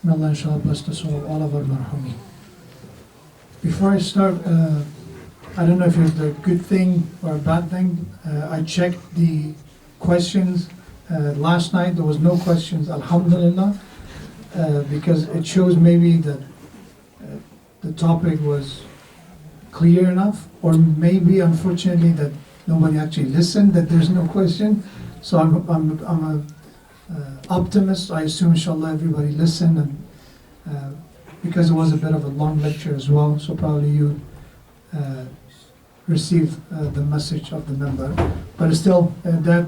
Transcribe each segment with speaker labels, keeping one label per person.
Speaker 1: May Allah inshallah bless the soul of all of our marhumin. Before I start, I don't know if it's a good thing or a bad thing. I checked the questions last night. There was no questions, alhamdulillah, because it shows maybe that the topic was clear enough, or maybe unfortunately that nobody actually listened, that there's no question. So I'm a optimist. I assume inshallah everybody listened, and because it was a bit of a long lecture as well, so probably you received the message of the member. But still, that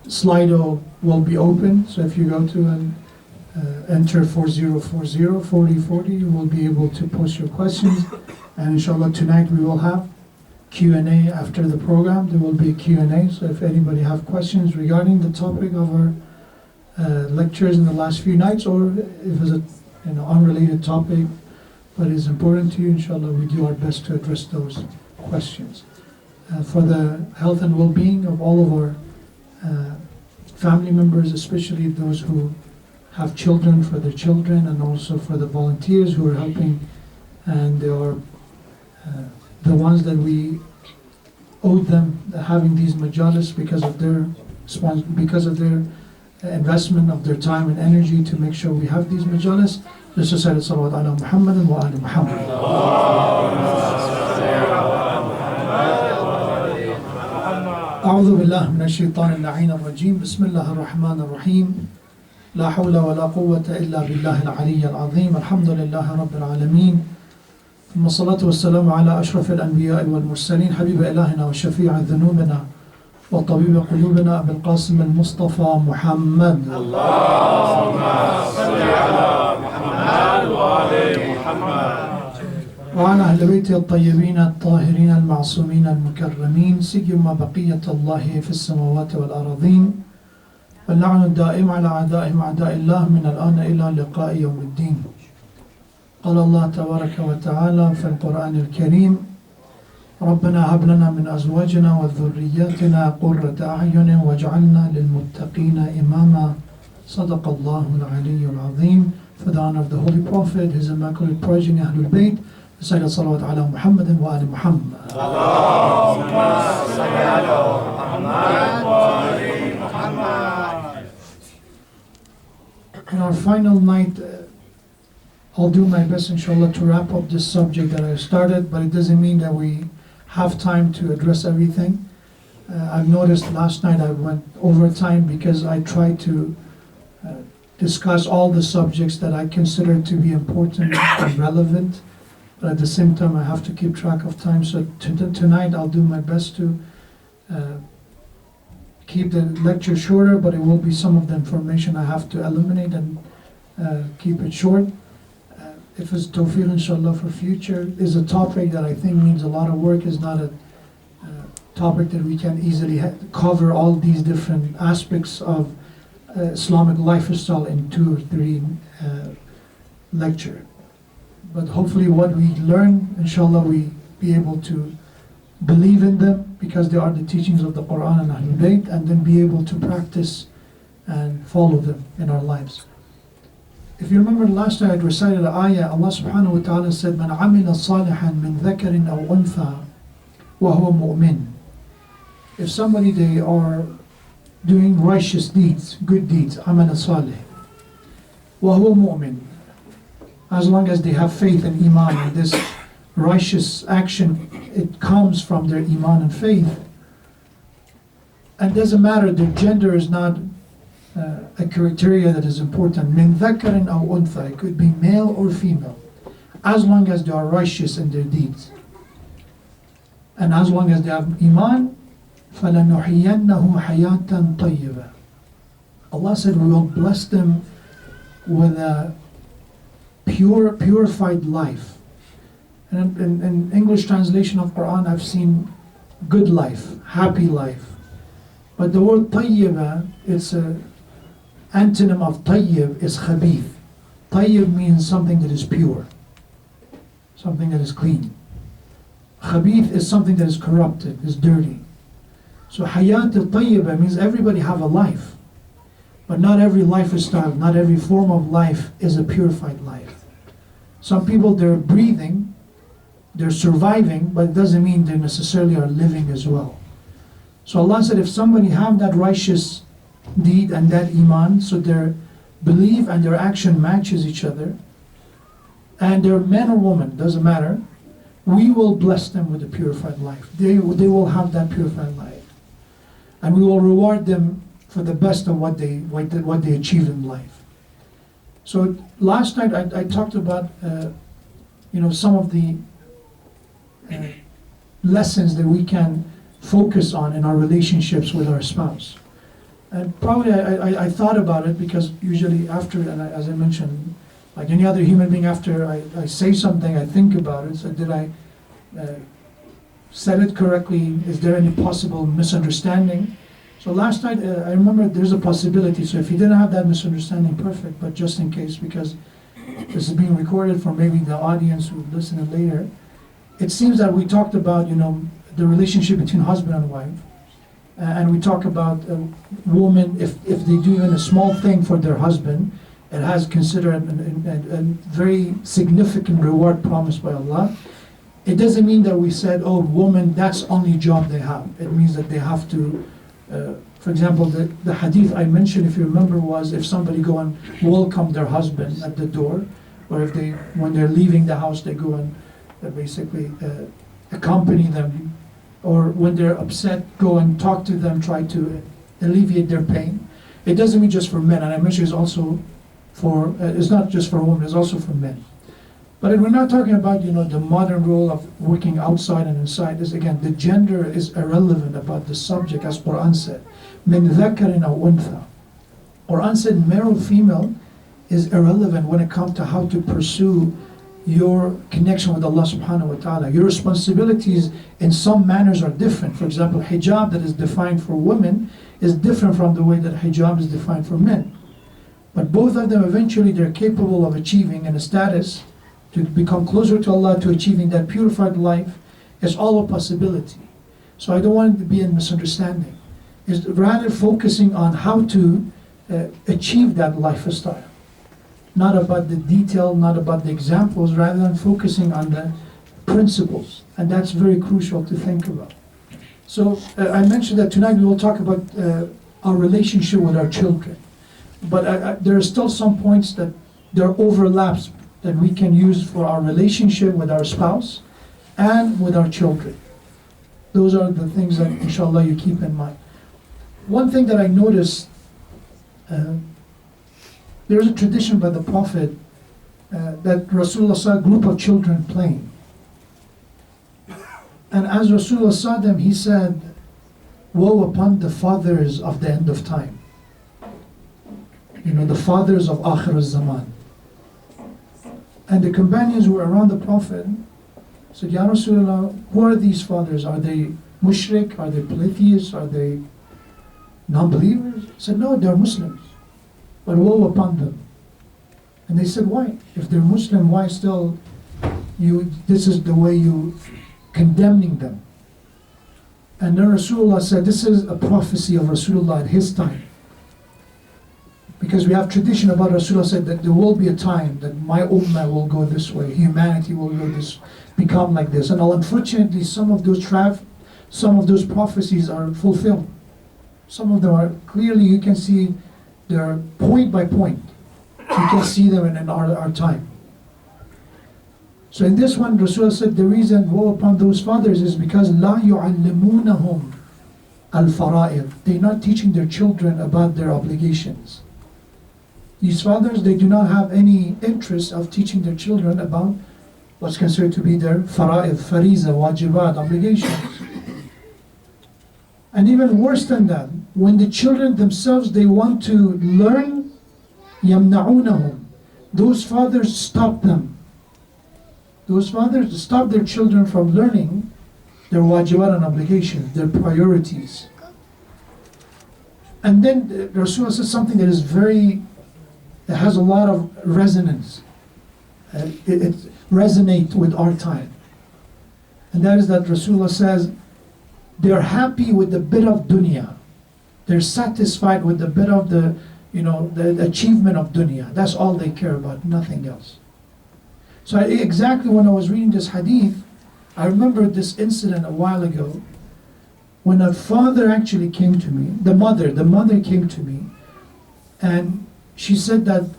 Speaker 1: Slido will be open, so if you go to and enter 4040, you will be able to post your questions. And inshallah tonight we will have Q&A after the program. There will be a Q&A, so if anybody have questions regarding the topic of our lectures in the last few nights, or if it's a unrelated topic but is important to you, inshallah we do our best to address those questions. For the health and well-being of all of our family members, especially those who have children, for their children, and also for the volunteers who are helping, and they are the ones that we owed them having these majalis because of their investment of their time and energy to make sure we have these majalis. Let's just say salawat ala Muhammad wa ala Muhammad. أعوذ بالله من الشيطان اللعين الرجيم بسم الله الرحمن الرحيم لا حول ولا قوة إلا بالله العلي العظيم الحمد لله رب العالمين ثم الصلاة والسلام على أشرف الأنبياء والمرسلين حبيب إلهنا وشفيع ذنوبنا وطبيب قلوبنا أبي القاسم المصطفى محمد
Speaker 2: اللهم صل على محمد وآل محمد
Speaker 1: وعلى أهل بيته الطيبين الطاهرين المعصومين المكرمين سيما بقية الله في السماوات والأراضين واللعن الدائم على أعدائهم أعداء الله من الآن إلى لقاء يوم الدين. قال الله تبارك وتعالى في القرآن الكريم ربنا هب لنا من أزواجنا وذرياتنا قرة أعين واجعلنا للمتقين إماما صدق الله العلي العظيم. For the honor of the Holy Prophet, His Immaculate Progeny, Ahlul Bayt, recite salawat ala Muhammadin wa ali Muhammad.
Speaker 2: Allahumma salli ala Muhammad wa ali Muhammad.
Speaker 1: In our final night, I'll do my best inshallah to wrap up this subject that I started, but it doesn't mean that we have time to address everything. I've noticed last night I went over time because I tried to discuss all the subjects that I consider to be important and relevant, but at the same time I have to keep track of time. So tonight I'll do my best to keep the lecture shorter, but it will be some of the information I have to eliminate and keep it short. If it's tawfiq inshallah for future, is a topic that I think needs a lot of work, is not a topic that we can easily cover all these different aspects of Islamic lifestyle in 2 or 3 lecture. But hopefully what we learn, inshallah, we be able to believe in them because they are the teachings of the Quran and Ahlul Bayt, and then be able to practice and follow them in our lives. If you remember last night I recited an ayah, Allah subhanahu wa ta'ala said, مَنْ عَمِلَ صَالِحًا مِنْ ذَكَرٍ أَوْ أُنْثَى وَهُوَ مُؤْمِنٌ. If somebody, they are doing righteous deeds, good deeds, عَمَلَ صَالِح وَهُوَ مُؤْمِنٌ, as long as they have faith and iman, and this righteous action, it comes from their iman and faith. And it doesn't matter, their gender is not a criteria that is important. مِنْ ذَكَرٍ أَوْ أُنْثَى, it could be male or female, as long as they are righteous in their deeds. And as long as they have iman, فَلَنُحِيَنَّهُ حَيَاةً طَيِّبًا. Allah said we will bless them with a purified life. And in English translation of Quran I've seen good life, happy life. But the word طيبة, it's a antonym of tayyib is khabith. Tayyib means something that is pure, something that is clean. Khabith is something that is corrupted, is dirty. So hayat al-tayyiba means everybody have a life. But not every lifestyle, not every form of life is a purified life. Some people, they're breathing, they're surviving, but it doesn't mean they necessarily are living as well. So Allah said, if somebody have that righteous deed and that iman, so their belief and their action matches each other, and they're man or woman, doesn't matter, we will bless them with a purified life. They will have that purified life. And we will reward them for the best of what they achieved in life. So last night I talked about some of the lessons that we can focus on in our relationships with our spouse. And probably I thought about it because usually after, and as I mentioned, like any other human being, after I say something, I think about it. So did I said it correctly? Is there any possible misunderstanding? So last night, I remember there's a possibility. So if you didn't have that misunderstanding, perfect. But just in case, because this is being recorded for maybe the audience who listen to later, it seems that we talked about, the relationship between husband and wife. And we talk about women, if they do even a small thing for their husband, it has considered a very significant reward promised by Allah. It doesn't mean that we said, oh, woman, that's only job they have. It means that they have to, for example, the hadith I mentioned, if you remember, was if somebody go and welcome their husband at the door, or if when they're leaving the house, they go and basically accompany them, or when they're upset, go and talk to them, try to alleviate their pain. It doesn't mean just for men, and I mentioned it's also for, it's not just for women, it's also for men. But we're not talking about, the modern role of working outside and inside. This, again, the gender is irrelevant about the subject, as Quran said. Min dhakarin aw untha. Quran said male or female is irrelevant when it comes to how to pursue your connection with Allah subhanahu wa ta'ala. Your responsibilities in some manners are different. For example, hijab that is defined for women is different from the way that hijab is defined for men. But both of them eventually they're capable of achieving in a status to become closer to Allah, to achieving that purified life. It's all a possibility. So I don't want it to be a misunderstanding. It's rather focusing on how to achieve that lifestyle. Not about the detail, not about the examples, rather than focusing on the principles. And that's very crucial to think about. So I mentioned that tonight we will talk about our relationship with our children. But there are still some points that there are overlaps that we can use for our relationship with our spouse and with our children. Those are the things that, inshallah, you keep in mind. One thing that I noticed, there's a tradition by the Prophet that Rasulullah saw a group of children playing. And as Rasulullah saw them, he said, woe upon the fathers of the end of time. The fathers of Akhir al-Zaman. And the companions who were around the Prophet said, Ya Rasulullah, who are these fathers? Are they mushrik? Are they polytheists? Are they non-believers? He said, no, they're Muslims. But woe upon them. And they said, why? If they're Muslim, why still this is the way you condemning them? And then Rasulullah said, this is a prophecy of Rasulullah at his time. Because we have tradition about Rasulullah said that there will be a time that my ummah will go this way, humanity will become like this. And unfortunately, some of those prophecies are fulfilled. Some of them are clearly, you can see, they're point by point. You can see them in our time. So in this one, Rasulullah said the reason woe upon those fathers is because لا يعلمونهم الفرائض. They're not teaching their children about their obligations. These fathers, they do not have any interest of teaching their children about what's considered to be their fara'id, fariza, wajibat, obligations. And even worse than that, when the children themselves, they want to learn, يَمْنَعُونَهُمْ. Those fathers stop them. Those fathers stop their children from learning their wajibat and obligations, their priorities. And then Rasulullah says something that is it has a lot of resonance. It resonates with our time. And that is that Rasulullah says, they're happy with the bit of dunya. They're satisfied with the bit of the the achievement of dunya. That's all they care about, nothing else. So exactly when I was reading this hadith, I remember this incident a while ago when a father actually came to me, the mother came to me, and she said that,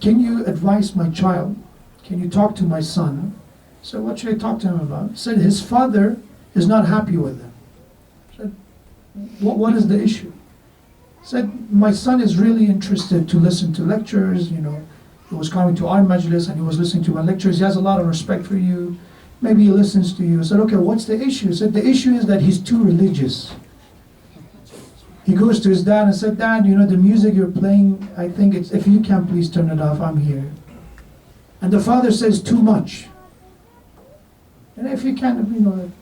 Speaker 1: can you advise my child? Can you talk to my son? So what should I talk to him about? He said his father is not happy with him. I said, what is the issue? He said, my son is really interested to listen to lectures, he was coming to our majlis and he was listening to my lectures. He has a lot of respect for you. Maybe he listens to you. I said, okay, what's the issue? He said, the issue is that he's too religious. He goes to his dad and said, Dad, the music you're playing, I think if you can please turn it off, I'm here. And the father says, too much. And if you can,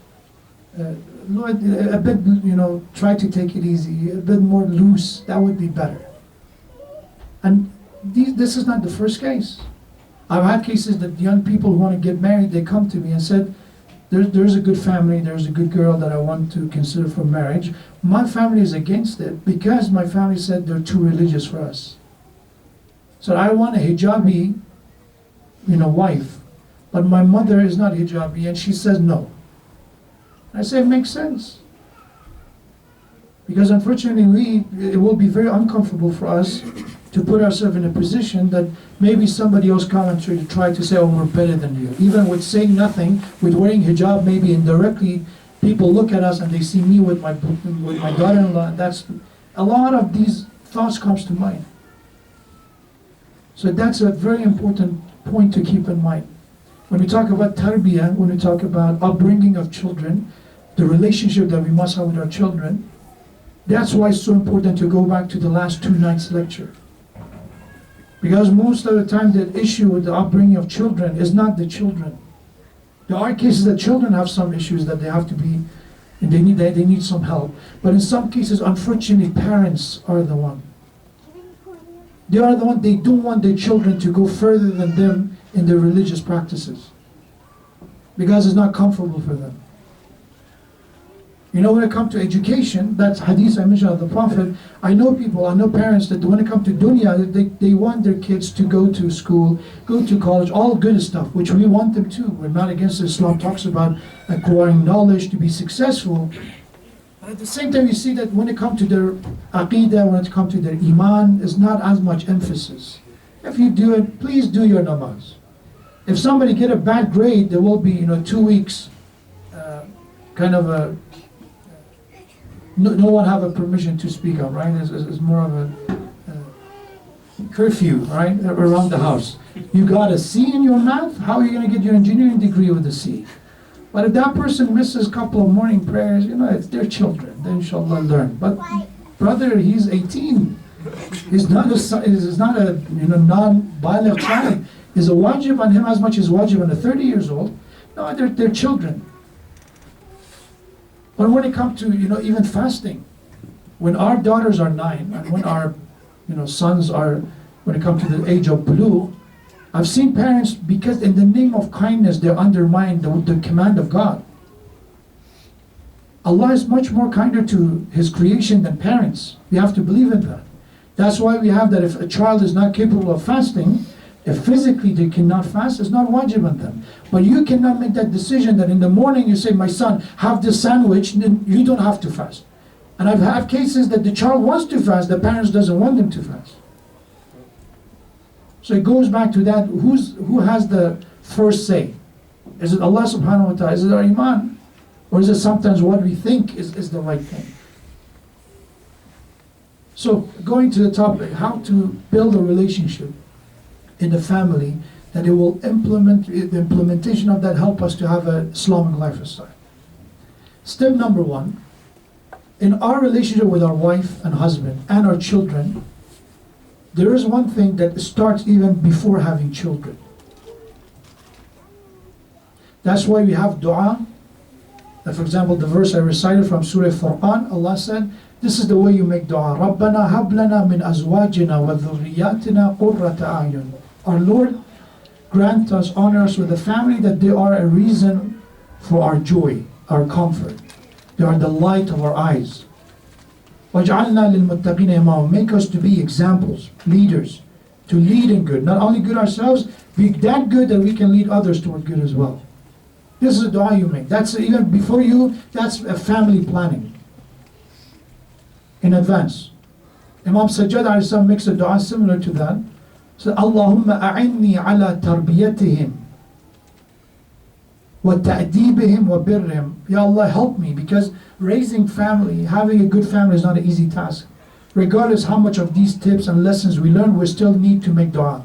Speaker 1: Lord, a bit, try to take it easy, a bit more loose, that would be better. And this is not the first case. I've had cases that young people who want to get married, they come to me and said, there's a good family, there's a good girl that I want to consider for marriage. My family is against it because my family said they're too religious for us. So I want a hijabi, wife, but my mother is not hijabi and she says no. I say it makes sense. Because unfortunately it will be very uncomfortable for us to put ourselves in a position that maybe somebody else come and try to say, oh, we're better than you. Even with saying nothing, with wearing hijab, maybe indirectly, people look at us and they see me with my daughter-in-law. That's a lot of these thoughts comes to mind. So that's a very important point to keep in mind. When we talk about tarbiyah, when we talk about upbringing of children, the relationship that we must have with our children, that's why it's so important to go back to the last 2 nights lecture. Because most of the time the issue with the upbringing of children is not the children. There are cases that children have some issues that they have to be, and they need some help. But in some cases, unfortunately, parents are the one. They are the one, they don't want their children to go further than them in their religious practices. Because it's not comfortable for them. When it comes to education, that's hadith I mentioned of the Prophet, I know parents that when it comes to dunya, they want their kids to go to school, go to college, all good stuff, which we want them to. We're not against it. Islam talks about acquiring knowledge to be successful. But at the same time, you see that when it comes to their aqidah, when it comes to their iman, there's not as much emphasis. If you do it, please do your namaz. If somebody get a bad grade, there will be 2 weeks kind of a no one have a permission to speak of, right? It's more of a curfew, right, around the house. You got a C in your math, how are you going to get your engineering degree with a C? But if that person misses a couple of morning prayers, it's their children. They inshallah learn. But brother, he's 18. He's not a non-violent child. Is a wajib on him as much as wajib on a 30 years old. No, they're children. But when it comes to, even fasting, when our daughters are 9 and when our, sons are, when it comes to the age of bulugh, I've seen parents, because in the name of kindness, they undermine the command of God. Allah is much more kinder to His creation than parents. We have to believe in that. That's why we have that if a child is not capable of fasting, if physically they cannot fast, it's not wajib on them. But you cannot make that decision that in the morning you say, my son, have this sandwich, and then you don't have to fast. And I've had cases that the child wants to fast, the parents doesn't want them to fast. So it goes back to that, who has the first say? Is it Allah subhanahu wa ta'ala? Is it our iman? Or is it sometimes what we think is the right thing? So going to the topic, how to build a relationship in the family, that it will implement, the implementation of that help us to have an Islamic lifestyle. Step number 1, in our relationship with our wife and husband and our children, there is one thing that starts even before having children. That's why we have dua. For example, the verse I recited from Surah Furqan, Allah said, this is the way you make dua. رَبَّنَا هَبْ لَنَا مِنْ أَزْوَاجِنَا وَذُرِّيَّاتِنَا قُرَّةَ أَعْيُنٍ. Our Lord, grant us, honor us with a family that they are a reason for our joy, our comfort. They are the light of our eyes. وَجْعَلْنَا لِلْمُتَّقِينَ إِمَامًا. Make us to be examples, leaders, to lead in good. Not only good ourselves, be that good that we can lead others toward good as well. This is a dua you make. That's even before you, that's a family planning in advance. Imam Sajjad alayhi salam makes a dua similar to that. So, Allahumma a'inni ala tarbiyatihim wa ta'deebihim wa birrihim. Ya Allah, help me, because raising family, having a good family is not an easy task. Regardless how much of these tips and lessons we learn, we still need to make dua.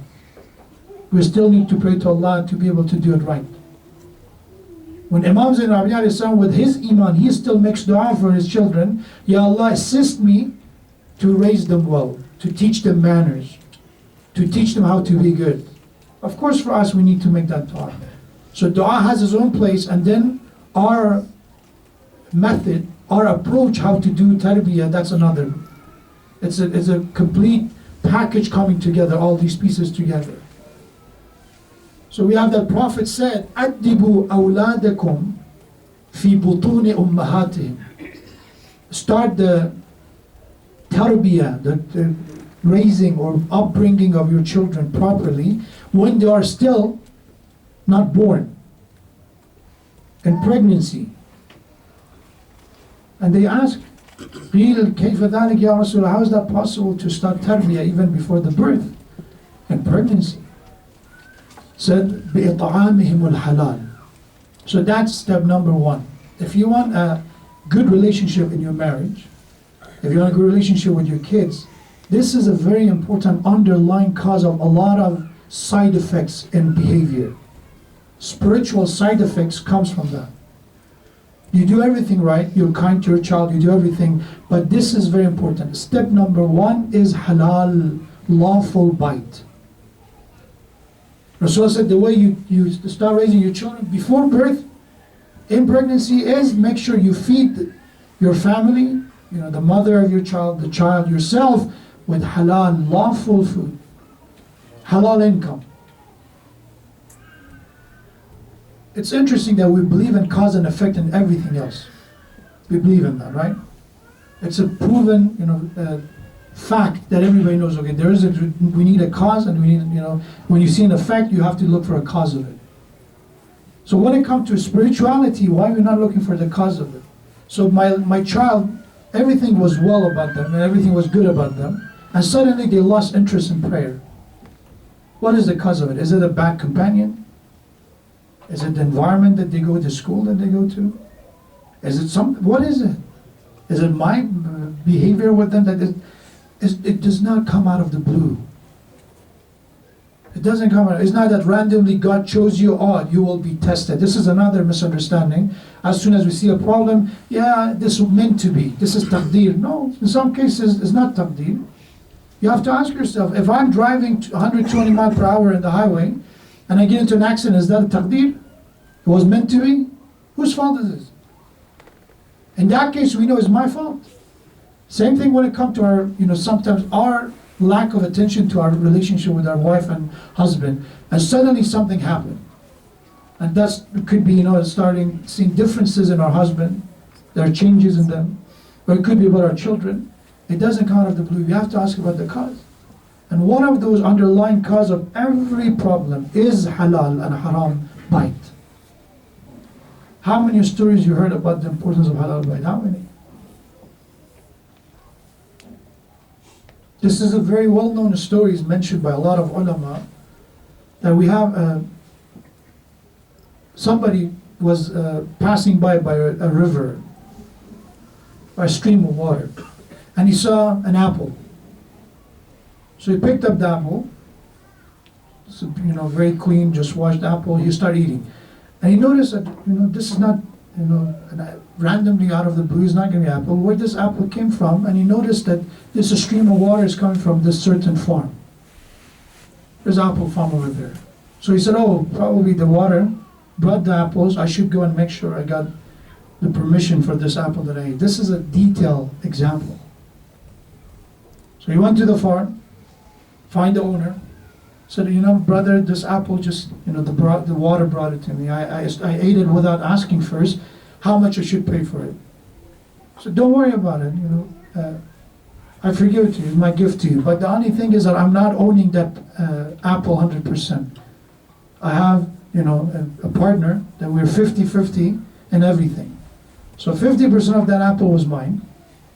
Speaker 1: We still need to pray to Allah to be able to do it right. When Imam Zain al-Abidin alayhi salam, with his iman, he still makes dua for his children. Ya Allah, assist me to raise them well, to teach them manners, to teach them how to be good. Of course, for us, we need to make that dua. So dua has its own place, and then our method, our approach, how to do tarbiyah, that's another. It's a complete package coming together, all these pieces together. So we have that Prophet said, أَدِّبُوا أَوْلَادَكُمْ فِي بُطُونِ أُمَّهَاتِهِمْ. Start the tarbiyah, the raising or upbringing of your children properly when they are still not born, in pregnancy. And they ask, قِيلَ كَيْفَ ذَلِكَ يَا رَسُولَ, how is that possible to start tarbiyah even before the birth, in pregnancy? Said, بِإِطْعَامِهِمُ الْحَلَالِ. So that's step number one. If you want a good relationship in your marriage, if you want a good relationship with your kids, this is a very important underlying cause of a lot of side effects in behavior. Spiritual side effects comes from that. You do everything right, you're kind to your child, you do everything, but this is very important. Step number one is halal, lawful bite. Rasulullah said the way you start raising your children before birth, in pregnancy, is make sure you feed your family, the mother of your child, the child, yourself, with halal, lawful food, halal income. It's interesting that we believe in cause and effect in everything else. We believe in that, right? It's a proven, fact that everybody knows. Okay, we need a cause, and we need, when you see an effect, you have to look for a cause of it. So when it comes to spirituality, why are we not looking for the cause of it? So my child, everything was well about them, and everything was good about them, and suddenly they lost interest in prayer. What is the cause of it? Is it a bad companion? Is it the environment that they go to, school that they go to? Is it what is it? Is it my behavior with them that it does not come out of the blue? It doesn't come out. It's not that randomly God chose you, you will be tested. This is another misunderstanding. As soon as we see a problem, this was meant to be. This is taqdeer. No, in some cases it's not taqdeer. You have to ask yourself, if I'm driving 120 miles per hour in the highway and I get into an accident, is that a taqdeer? It was meant to be? Whose fault is this? In that case, we know it's my fault. Same thing when it comes to our, sometimes our lack of attention to our relationship with our wife and husband, and suddenly something happened. And that could be, starting seeing differences in our husband, there are changes in them, or it could be about our children. It doesn't come out of the blue. You have to ask about the cause. And one of those underlying cause of every problem is halal and haram bite. How many stories you heard about the importance of halal bite? How many? This is a very well-known story, is mentioned by a lot of ulama, that we have somebody was passing by a river, by a stream of water, and he saw an apple. So he picked up the apple. It's a, very clean, just washed apple. He started eating, and he noticed that this is not randomly out of the blue. It's not going to be apple. Where this apple came from, and he noticed that there's a stream of water is coming from this certain farm. There's an apple farm over there. So he said, probably the water brought the apples. I should go and make sure I got the permission for this apple that I ate. This is a detailed example. So he went to the farm, find the owner, said, brother, this apple just, the water brought it to me. I ate it without asking first how much I should pay for it. So don't worry about it, I forgive it to you, it's my gift to you. But the only thing is that I'm not owning that apple 100%. I have, a partner that we're 50-50 in everything. So 50% of that apple was mine.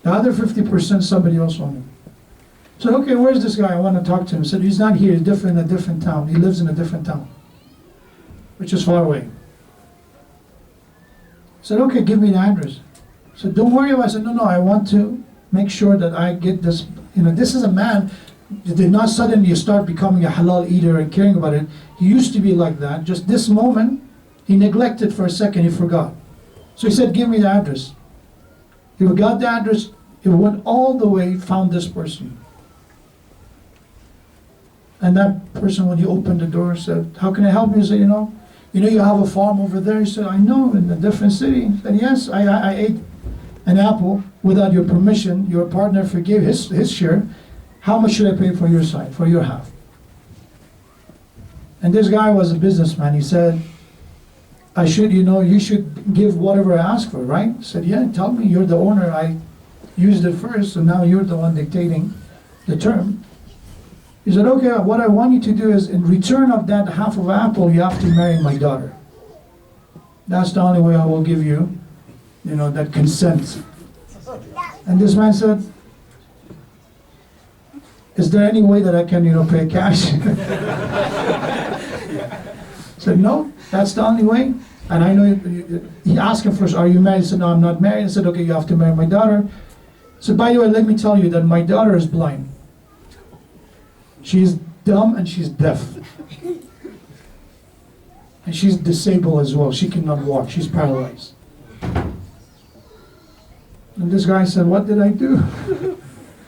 Speaker 1: The other 50% somebody else owned it. So okay, where's this guy? I want to talk to him. He said, he's not here, he's in a different town. He lives in a different town, which is far away. I said, okay, give me the address. I said, don't worry about it. I said, no, I want to make sure that I get this. This is a man that did not suddenly start becoming a halal eater and caring about it. He used to be like that. Just this moment, he neglected for a second, he forgot. So he said, give me the address. He got the address, he went all the way, found this person. And that person, when he opened the door, said, how can I help you? He said, you have a farm over there. He said, I know, in a different city. He said, yes, I ate an apple without your permission. Your partner forgave his share. How much should I pay for your side, for your half? And this guy was a businessman. He said, you should give whatever I ask for, right? He said, yeah, tell me, you're the owner. I used it first, so now you're the one dictating the term. He said, okay, what I want you to do is, in return of that half of apple, you have to marry my daughter. That's the only way I will give you, that consent. And this man said, is there any way that I can, pay cash? I said, no, that's the only way. And I know, he asked him first, are you married? He said, no, I'm not married. I said, okay, you have to marry my daughter. So by the way, let me tell you that my daughter is blind. She's dumb and she's deaf. And she's disabled as well. She cannot walk. She's paralyzed. And this guy said, what did I do?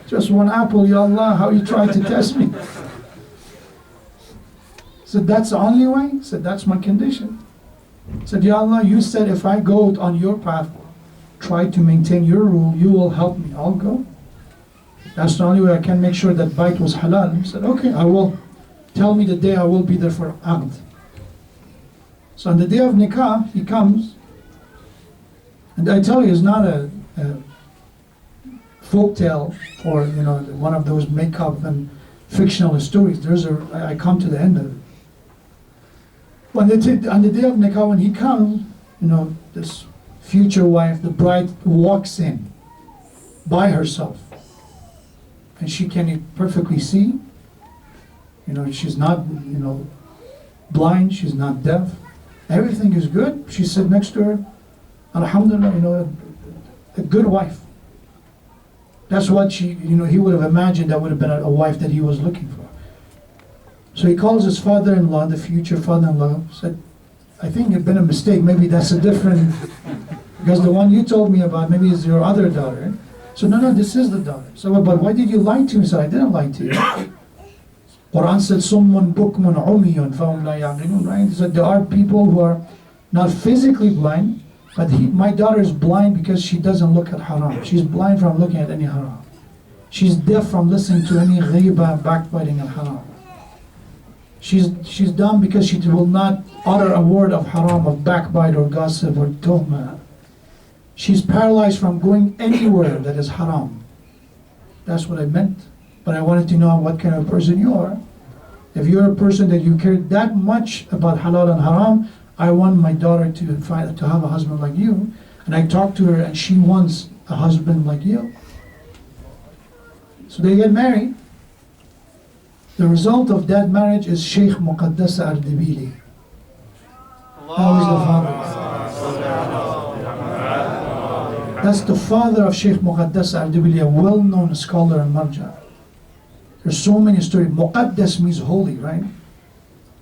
Speaker 1: Just one apple, Ya Allah, how you trying to test me? He said, that's the only way? He said, that's my condition. He said, Ya Allah, you said if I go on your path, try to maintain your rule, you will help me. I'll go. That's the only way I can make sure that bite was halal. He said, okay, I will. Tell me the day I will be there for Aqd. So on the day of nikah, he comes. And I tell you, it's not a folk tale or one of those make-up and fictional stories. I come to the end of it. On the day of nikah, when he comes, this future wife, the bride, walks in by herself. And she can perfectly see. She's not, blind, she's not deaf. Everything is good. She sat next to her. Alhamdulillah, a good wife. That's what he would have imagined that would have been a wife that he was looking for. So he calls his father-in-law, the future father-in-law, said, I think it's been a mistake. Maybe that's a different, because the one you told me about, maybe is your other daughter. So no, this is the daughter. So, but why did you lie to me? He said, I didn't lie to you. Quran said, Summun bukmun umiyun fahum la yaqilun, right? He said, there are people who are not physically blind, but my daughter is blind because she doesn't look at haram. She's blind from looking at any haram. She's deaf from listening to any ghiba, backbiting and haram. She's dumb because she will not utter a word of haram, of backbite or gossip or tuhma. She's paralyzed from going anywhere that is haram. That's what I meant. But I wanted to know what kind of person you are. If you're a person that you care that much about halal and haram, I want my daughter to have a husband like you. And I talked to her and she wants a husband like you. So they get married. The result of that marriage is Shaikh Muqaddas Ardebili. How is the father? That's the father of Shaikh Muqaddas Ardebili, a well-known scholar in Marja. There's so many stories. Muqaddas means holy, right?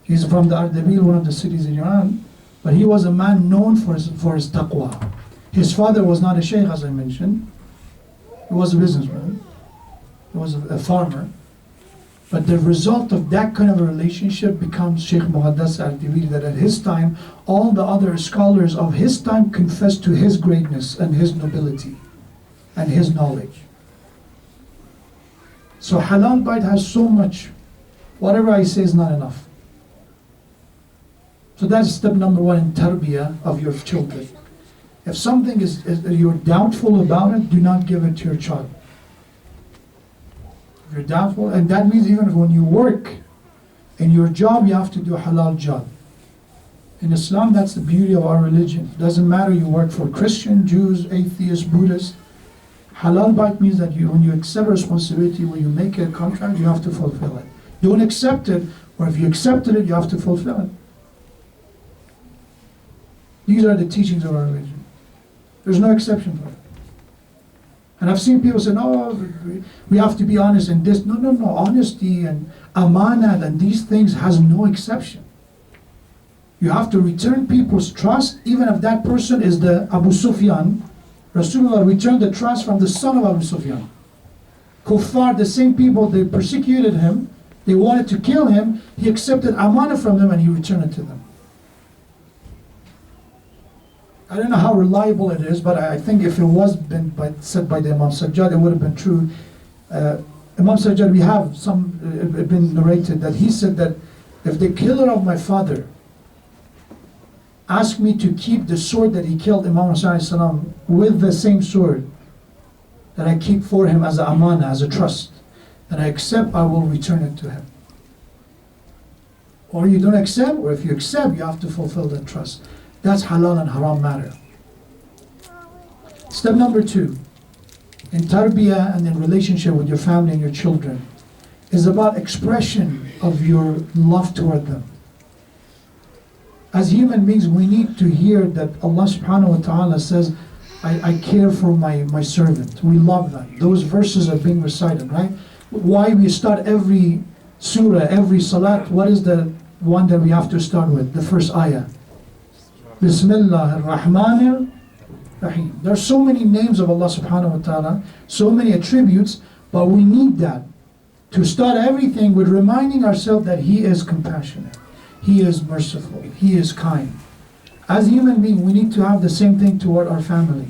Speaker 1: He's from the Arbaeen, one of the cities in Iran. But he was a man known for his taqwa. His father was not a sheikh, as I mentioned. He was a businessman. He was a farmer. But the result of that kind of a relationship becomes Shaikh Muqaddas Ardebili, that at his time, all the other scholars of his time confessed to his greatness and his nobility and his knowledge. So halal bite has so much. Whatever I say is not enough. So that's step number one in tarbiyah of your children. If something is you're doubtful about it, do not give it to your child. You're doubtful, and that means even when you work in your job, you have to do a halal job. In Islam, that's the beauty of our religion. It doesn't matter you work for Christian, Jews, atheists, Buddhists. Halal bait means that when you accept responsibility, when you make a contract, you have to fulfill it. Don't accept it, or if you accepted it, you have to fulfill it. These are the teachings of our religion. There's no exception for it. And I've seen people say, no, we have to be honest in this. No. Honesty and amanat and these things has no exception. You have to return people's trust, even if that person is the Abu Sufyan. Rasulullah returned the trust from the son of Abu Sufyan. Kuffar, the same people, they persecuted him. They wanted to kill him. He accepted amanah from them and he returned it to them. I don't know how reliable it is, but I think if it was said by the Imam Sajjad, it would have been true. Imam Sajjad, we have been narrated that he said that if the killer of my father asked me to keep the sword that he killed Imam Hussein with the same sword that I keep for him as a amana, as a trust, and I accept, I will return it to him. Or you don't accept, or if you accept, you have to fulfill that trust. That's halal and haram matter. Step number 2, in tarbiyah and in relationship with your family and your children, is about expression of your love toward them. As human beings, we need to hear that Allah subhanahu wa ta'ala says, I care for my servant. We love them. Those verses are being recited, right? Why we start every surah, every salat, what is the one that we have to start with? The first ayah. Bismillah ar-Rahman ar-Rahim. There are so many names of Allah subhanahu wa ta'ala, so many attributes, but we need that to start everything with reminding ourselves that He is compassionate, He is merciful, He is kind. As human beings, we need to have the same thing toward our family.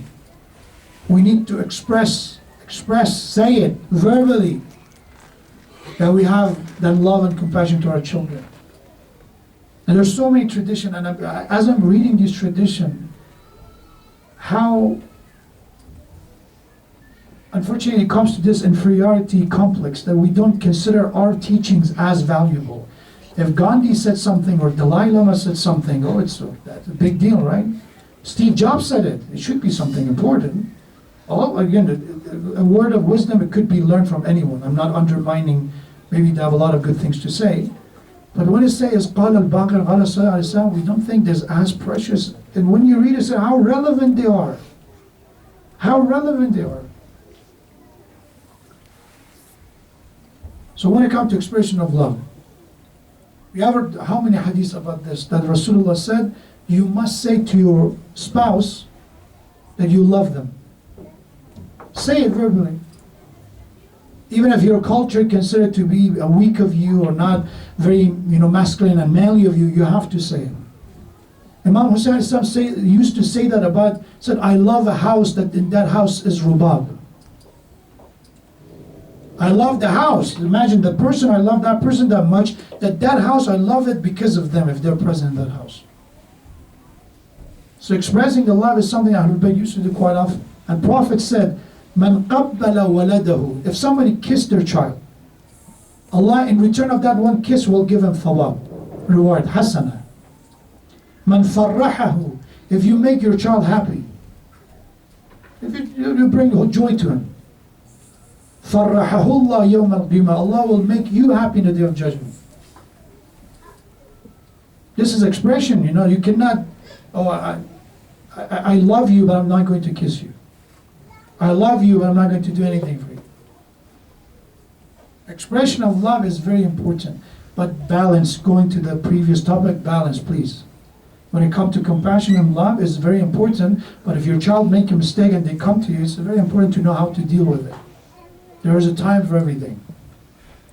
Speaker 1: We need to express, say it verbally, that we have that love and compassion to our children. And there's so many traditions, and as I'm reading this tradition, how unfortunately it comes to this inferiority complex that we don't consider our teachings as valuable. If Gandhi said something or Dalai Lama said something, that's a big deal, right? Steve Jobs said it. It should be something important. Again, a word of wisdom, it could be learned from anyone. I'm not undermining, maybe they have a lot of good things to say. But when it says, قال الباقر قال الصلاة عليه السلام, we don't think there's as precious. And when you read it, say how relevant they are. How relevant they are. So when it comes to expression of love, we have heard how many hadiths about this, that Rasulullah said, you must say to your spouse that you love them. Say it verbally. Even if your culture considered to be weak of you or not very masculine and manly of you, you have to say it. Imam Hussein used to say that said, I love a house that in that house is rubab. I love the house. Imagine the person, I love that person that much, that house, I love it because of them, if they're present in that house. So expressing the love is something Ahlul Bayt used to do quite often. And Prophet said, Man qabbala waladahu. If somebody kissed their child, Allah in return of that one kiss will give him thawab, reward, hasana. Man farrahahu. If you make your child happy, if you bring joy to him, farrahahullah yawm al-qiyamah. Allah will make you happy in the day of judgment. This is expression, you cannot, I love you, but I'm not going to kiss you. I love you, but I'm not going to do anything for you. Expression of love is very important. But balance, going to the previous topic, balance, please. When it comes to compassion and love, it's very important. But if your child makes a mistake and they come to you, it's very important to know how to deal with it. There is a time for everything.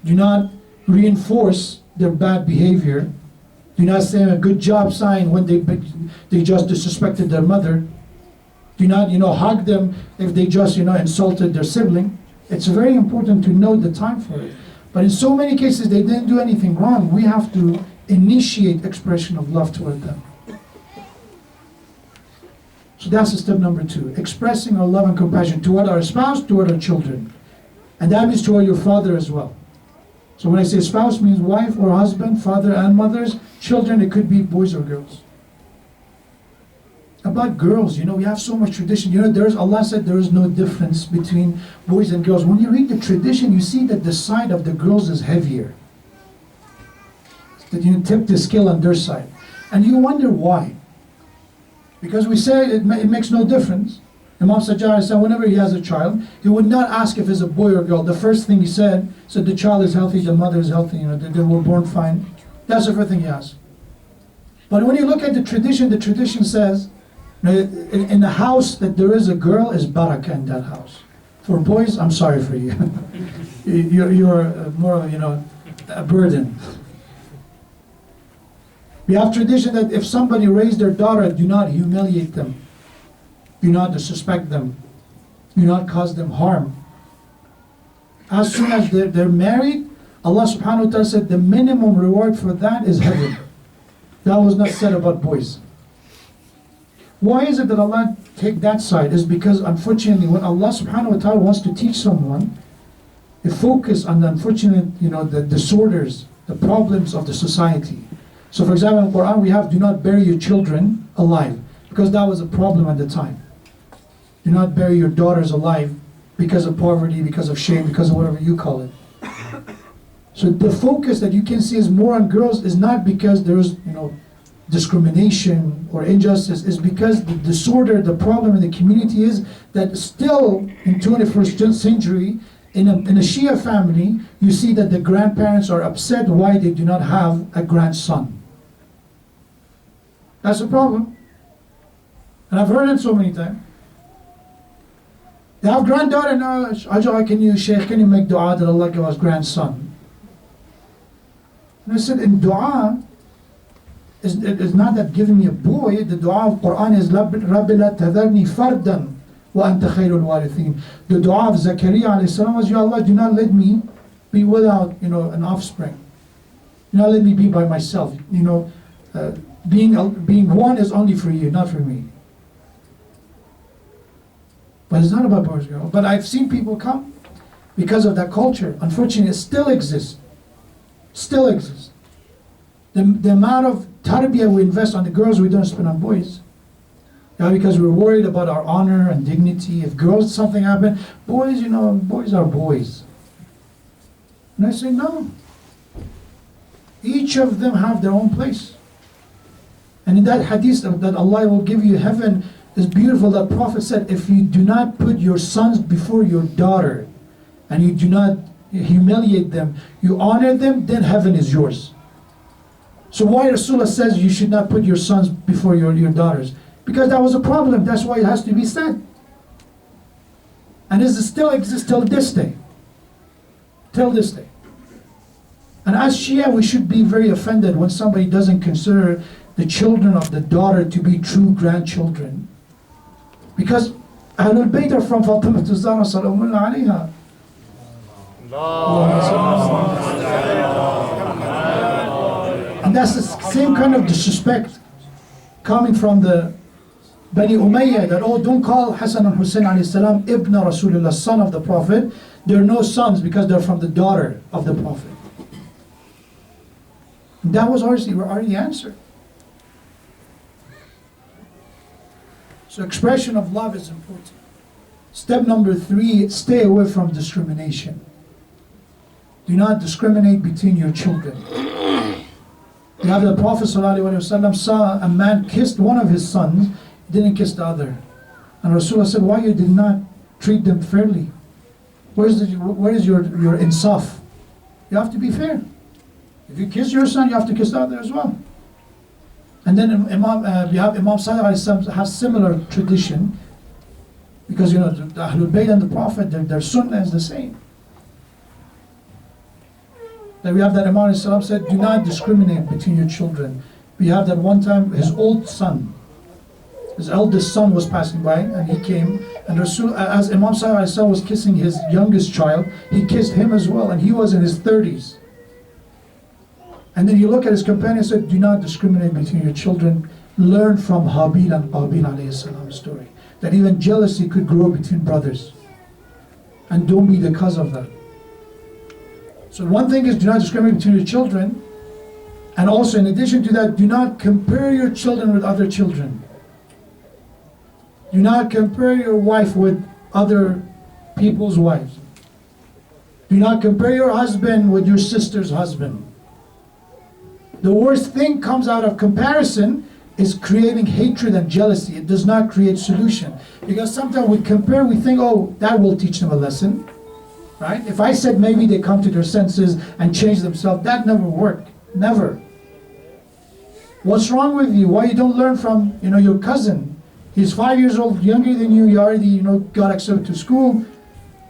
Speaker 1: Do not reinforce their bad behavior. Do not say a good job sign when they just disrespected their mother. Do not, hug them if they just, insulted their sibling. It's very important to know the time for it. But in so many cases, they didn't do anything wrong. We have to initiate expression of love toward them. So that's step number 2. Expressing our love and compassion toward our spouse, toward our children. And that means toward your father as well. So when I say spouse, means wife or husband, father and mothers, children, it could be boys or girls. About girls, we have so much tradition. Allah said there is no difference between boys and girls. When you read the tradition, you see that the side of the girls is heavier. That you tip the scale on their side. And you wonder why. Because we say it makes no difference. Imam Sajjad said whenever he has a child, he would not ask if it's a boy or girl. The first thing he said the child is healthy, the mother is healthy, they were born fine. That's the first thing he asked. But when you look at the tradition says, in a house that there is a girl is barakah in that house. For boys, I'm sorry for you. you're more, a burden. We have tradition that if somebody raised their daughter, do not humiliate them. Do not disrespect them. Do not cause them harm. As soon as they're married, Allah subhanahu wa ta'ala said the minimum reward for that is heaven. That was not said about boys. Why is it that Allah take that side? Is because unfortunately when Allah subhanahu wa ta'ala wants to teach someone, He focus on the unfortunate, the disorders, the problems of the society. So for example in the Quran we have do not bury your children alive, because that was a problem at the time. Do not bury your daughters alive because of poverty, because of shame, because of whatever you call it. So the focus that you can see is more on girls is not because there's discrimination or injustice, is because the disorder, the problem in the community is that still in 21st century, in a Shia family, you see that the grandparents are upset why they do not have a grandson. That's a problem. And I've heard it so many times. They have granddaughter, no, Shaikh, can you make dua that Allah give us grandson? And I said, in dua, it's not that giving me a boy. The dua of Quran is Rabbi la tadharni fardan wa anta khairul warithin. The dua of Zakaria alayhi salam was, Ya Allah, do not let me be without an offspring. Do not let me be by myself. Being one is only for you, not for me. But it's not about boys and girls. But I've seen people come because of that culture. Unfortunately, it still exists. Still exists. The amount of tarbiyah we invest on the girls, we don't spend on boys. Because we're worried about our honor and dignity. If girls, something happen, boys, boys are boys. And I say, no. Each of them have their own place. And in that hadith that Allah will give you heaven, is beautiful. That Prophet said, if you do not put your sons before your daughter, and you do not humiliate them, you honor them, then heaven is yours. So why Rasulullah says you should not put your sons before your daughters? Because that was a problem. That's why it has to be said. And this still exists till this day. Till this day. And as Shia, we should be very offended when somebody doesn't consider the children of the daughter to be true grandchildren. Because Ahlul Bayt are from Fatima to Zahra Salamullah alayha. And that's the same kind of disrespect coming from the Bani Umayyah, that don't call Hassan and Hussein alayhi salam Ibn Rasulullah, son of the Prophet. They're no sons because they're from the daughter of the Prophet. And that was already answered. So expression of love is important. Step number 3, stay away from discrimination. Do not discriminate between your children. You have the Prophet ﷺ saw a man kissed one of his sons, didn't kiss the other. And Rasulullah said, why you did not treat them fairly? Where is your insaf? You have to be fair. If you kiss your son, you have to kiss the other as well. And then we have Imam Salih has similar tradition, because the Ahlul Bayt and the Prophet, their sunnah is the same. Then we have that Imam said, do not discriminate between your children. We have that one time his eldest son was passing by, and he came, and as Imam Salih was kissing his youngest child, he kissed him as well, and he was in his 30s. And then you look at his companion and said, do not discriminate between your children. Learn from Habil and Qabil alayhi salam story, that even jealousy could grow between brothers. and don't be the cause of that. So one thing is, do not discriminate between your children, and also in addition to that, do not compare your children with other children. Do not compare your wife with other people's wives. Do not compare your husband with your sister's husband. The worst thing comes out of comparison is creating hatred and jealousy. It does not create solution. Because sometimes we compare, we think, oh, that will teach them a lesson. Right? If I said maybe they come to their senses and change themselves, that never worked. Never. What's wrong with you? Why you don't learn from, your cousin? He's 5 years old, younger than you. You already, got accepted to school.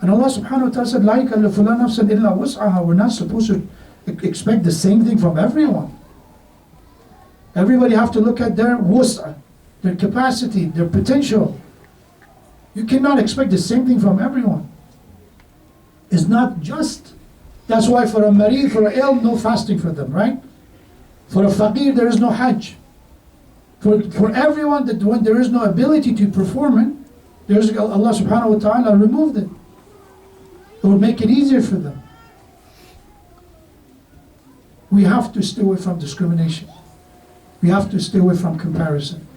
Speaker 1: And Allah subhanahu wa ta'ala said, "La yukallifu nafsan illa wus'aha." We're not supposed to expect the same thing from everyone. Everybody have to look at their wus'ah, their capacity, their potential. You cannot expect the same thing from everyone. It's not just. That's why for a marid, for a ill, no fasting for them, right? For a faqir, there is no hajj. For everyone, that when there is no ability to perform it, there's Allah subhanahu wa ta'ala removed it. It would make it easier for them. We have to stay away from discrimination. We have to stay away from comparison.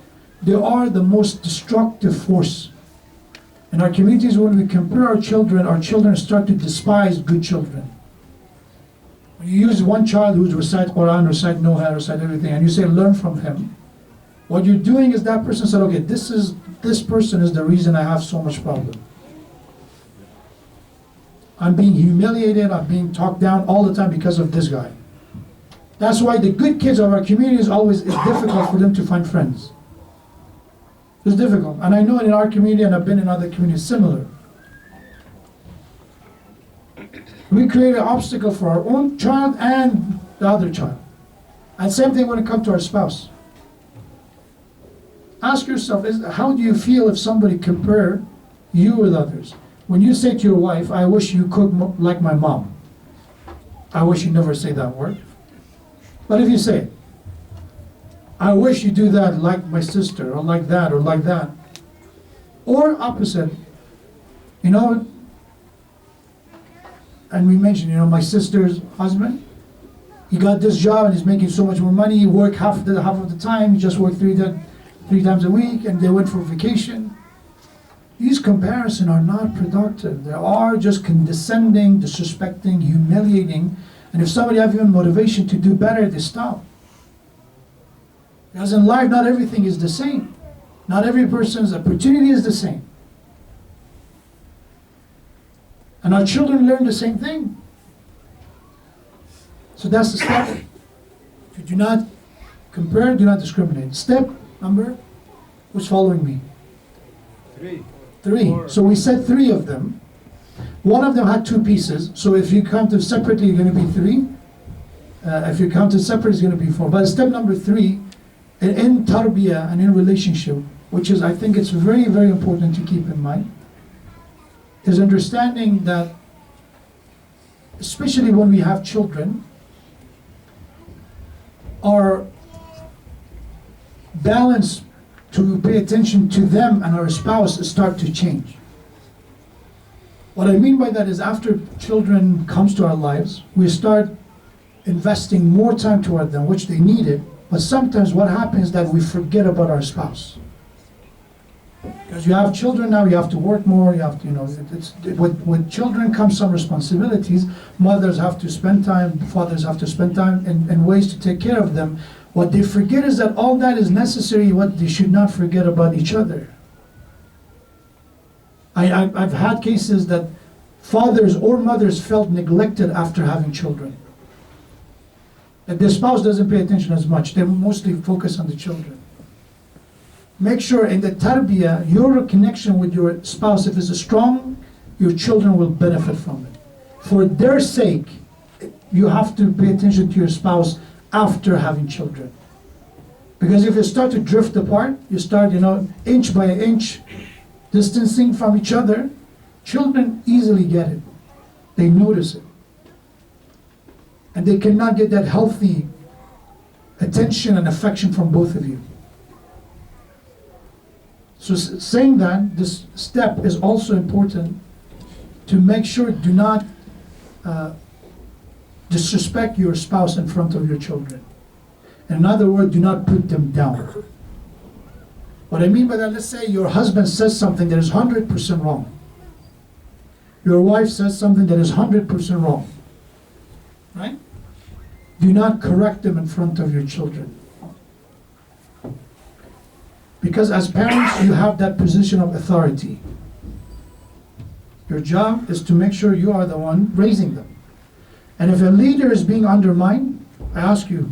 Speaker 1: They are the most destructive force. In our communities, when we compare our children start to despise good children. When you use one child who's recite Quran, recite Noha, recite everything, and you say, learn from him, what you're doing is that person said, okay, this person is the reason I have so much problem. I'm being humiliated, I'm being talked down all the time because of this guy. That's why the good kids of our community it's difficult for them to find friends. It's difficult. And I know in our community, and I've been in other communities similar. We create an obstacle for our own child and the other child. And same thing when it comes to our spouse. Ask yourself, how do you feel if somebody compare you with others? When you say to your wife, I wish you cook like my mom. I wish you never say that word. But if you say, I wish you do that like my sister, or like that, or like that. Or opposite, and we mentioned, my sister's husband, he got this job and he's making so much more money, he worked half of the time, he just worked three times a week, and they went for vacation. These comparisons are not productive. They are just condescending, disrespecting, humiliating, and if somebody has even motivation to do better, they stop. Because in life, not everything is the same. Not every person's opportunity is the same. And our children learn the same thing. So that's the step. If you do not compare, do not discriminate. Step number, who's following me? 3. So we said 3 of them. One of them had 2 pieces. So if you count them separately, you're going to be 3. If you count it separate, it's going to be 4. But step number 3, in tarbiyah and in relationship, which is, I think it's very, very important to keep in mind, is understanding that, especially when we have children, our balance to pay attention to them and our spouse start to change. What I mean by that is after children comes to our lives, we start investing more time toward them, which they needed. But sometimes what happens is that we forget about our spouse. Because you have children now, you have to work more, you have to, with children comes some responsibilities. Mothers have to spend time, fathers have to spend time in ways to take care of them. What they forget is that all that is necessary, what they should not forget about each other. I've had cases that fathers or mothers felt neglected after having children. That their spouse doesn't pay attention as much. They mostly focus on the children. Make sure in the tarbiyah, your connection with your spouse, if it's strong, your children will benefit from it. For their sake, you have to pay attention to your spouse after having children. Because if you start to drift apart, you start, inch by inch, distancing from each other, children easily get it. They notice it. And they cannot get that healthy attention and affection from both of you. So saying that, this step is also important to make sure do not disrespect your spouse in front of your children. In other words, do not put them down. What I mean by that, let's say your husband says something that is 100% wrong. Your wife says something that is 100% wrong. Right? Do not correct them in front of your children. Because as parents, you have that position of authority. Your job is to make sure you are the one raising them. And if a leader is being undermined, I ask you,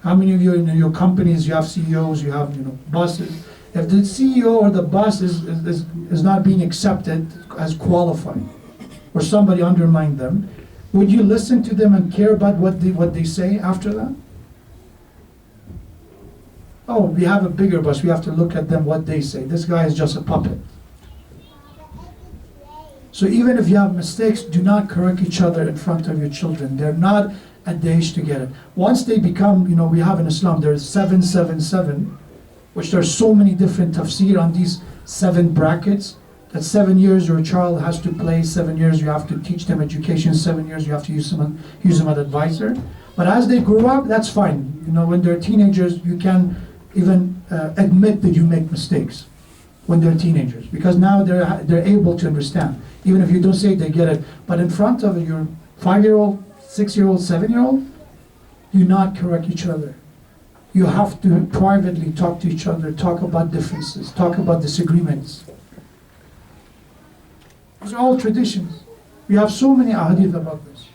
Speaker 1: how many of you in your companies, you have CEOs, you have bosses. If the CEO or the boss is not being accepted as qualified, or somebody undermined them, would you listen to them and care about what they say after that? Oh, we have a bigger boss, we have to look at them, what they say. This guy is just a puppet. So even if you have mistakes, do not correct each other in front of your children. They're not at the age to get it. Once they become, we have in Islam, there's 777, which there's so many different tafsir on these 7 brackets. That 7 years your child has to play, 7 years you have to teach them education, 7 years you have to use them as advisor. But as they grow up, that's fine. When they're teenagers, you can even admit that you make mistakes when they're teenagers, because now they're able to understand. Even if you don't say it, they get it. But in front of your 5-year-old, 6-year-old, 7-year-old, do not correct each other. You have to privately talk to each other, talk about differences, talk about disagreements. These are all traditions. We have so many ahadith about this.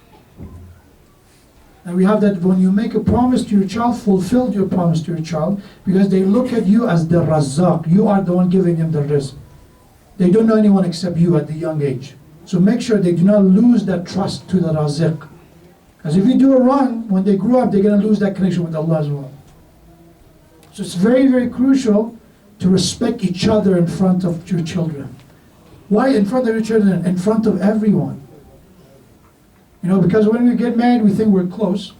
Speaker 1: And we have that when you make a promise to your child, fulfill your promise to your child, because they look at you as the Razzaq. You are the one giving them the rizq. They don't know anyone except you at the young age. So make sure they do not lose that trust to the Razzaq. Because if you do it wrong, when they grow up, they're going to lose that connection with Allah as well. So it's very, very crucial to respect each other in front of your children. Why in front of your children? In front of everyone. Because when we get married, we think we're close.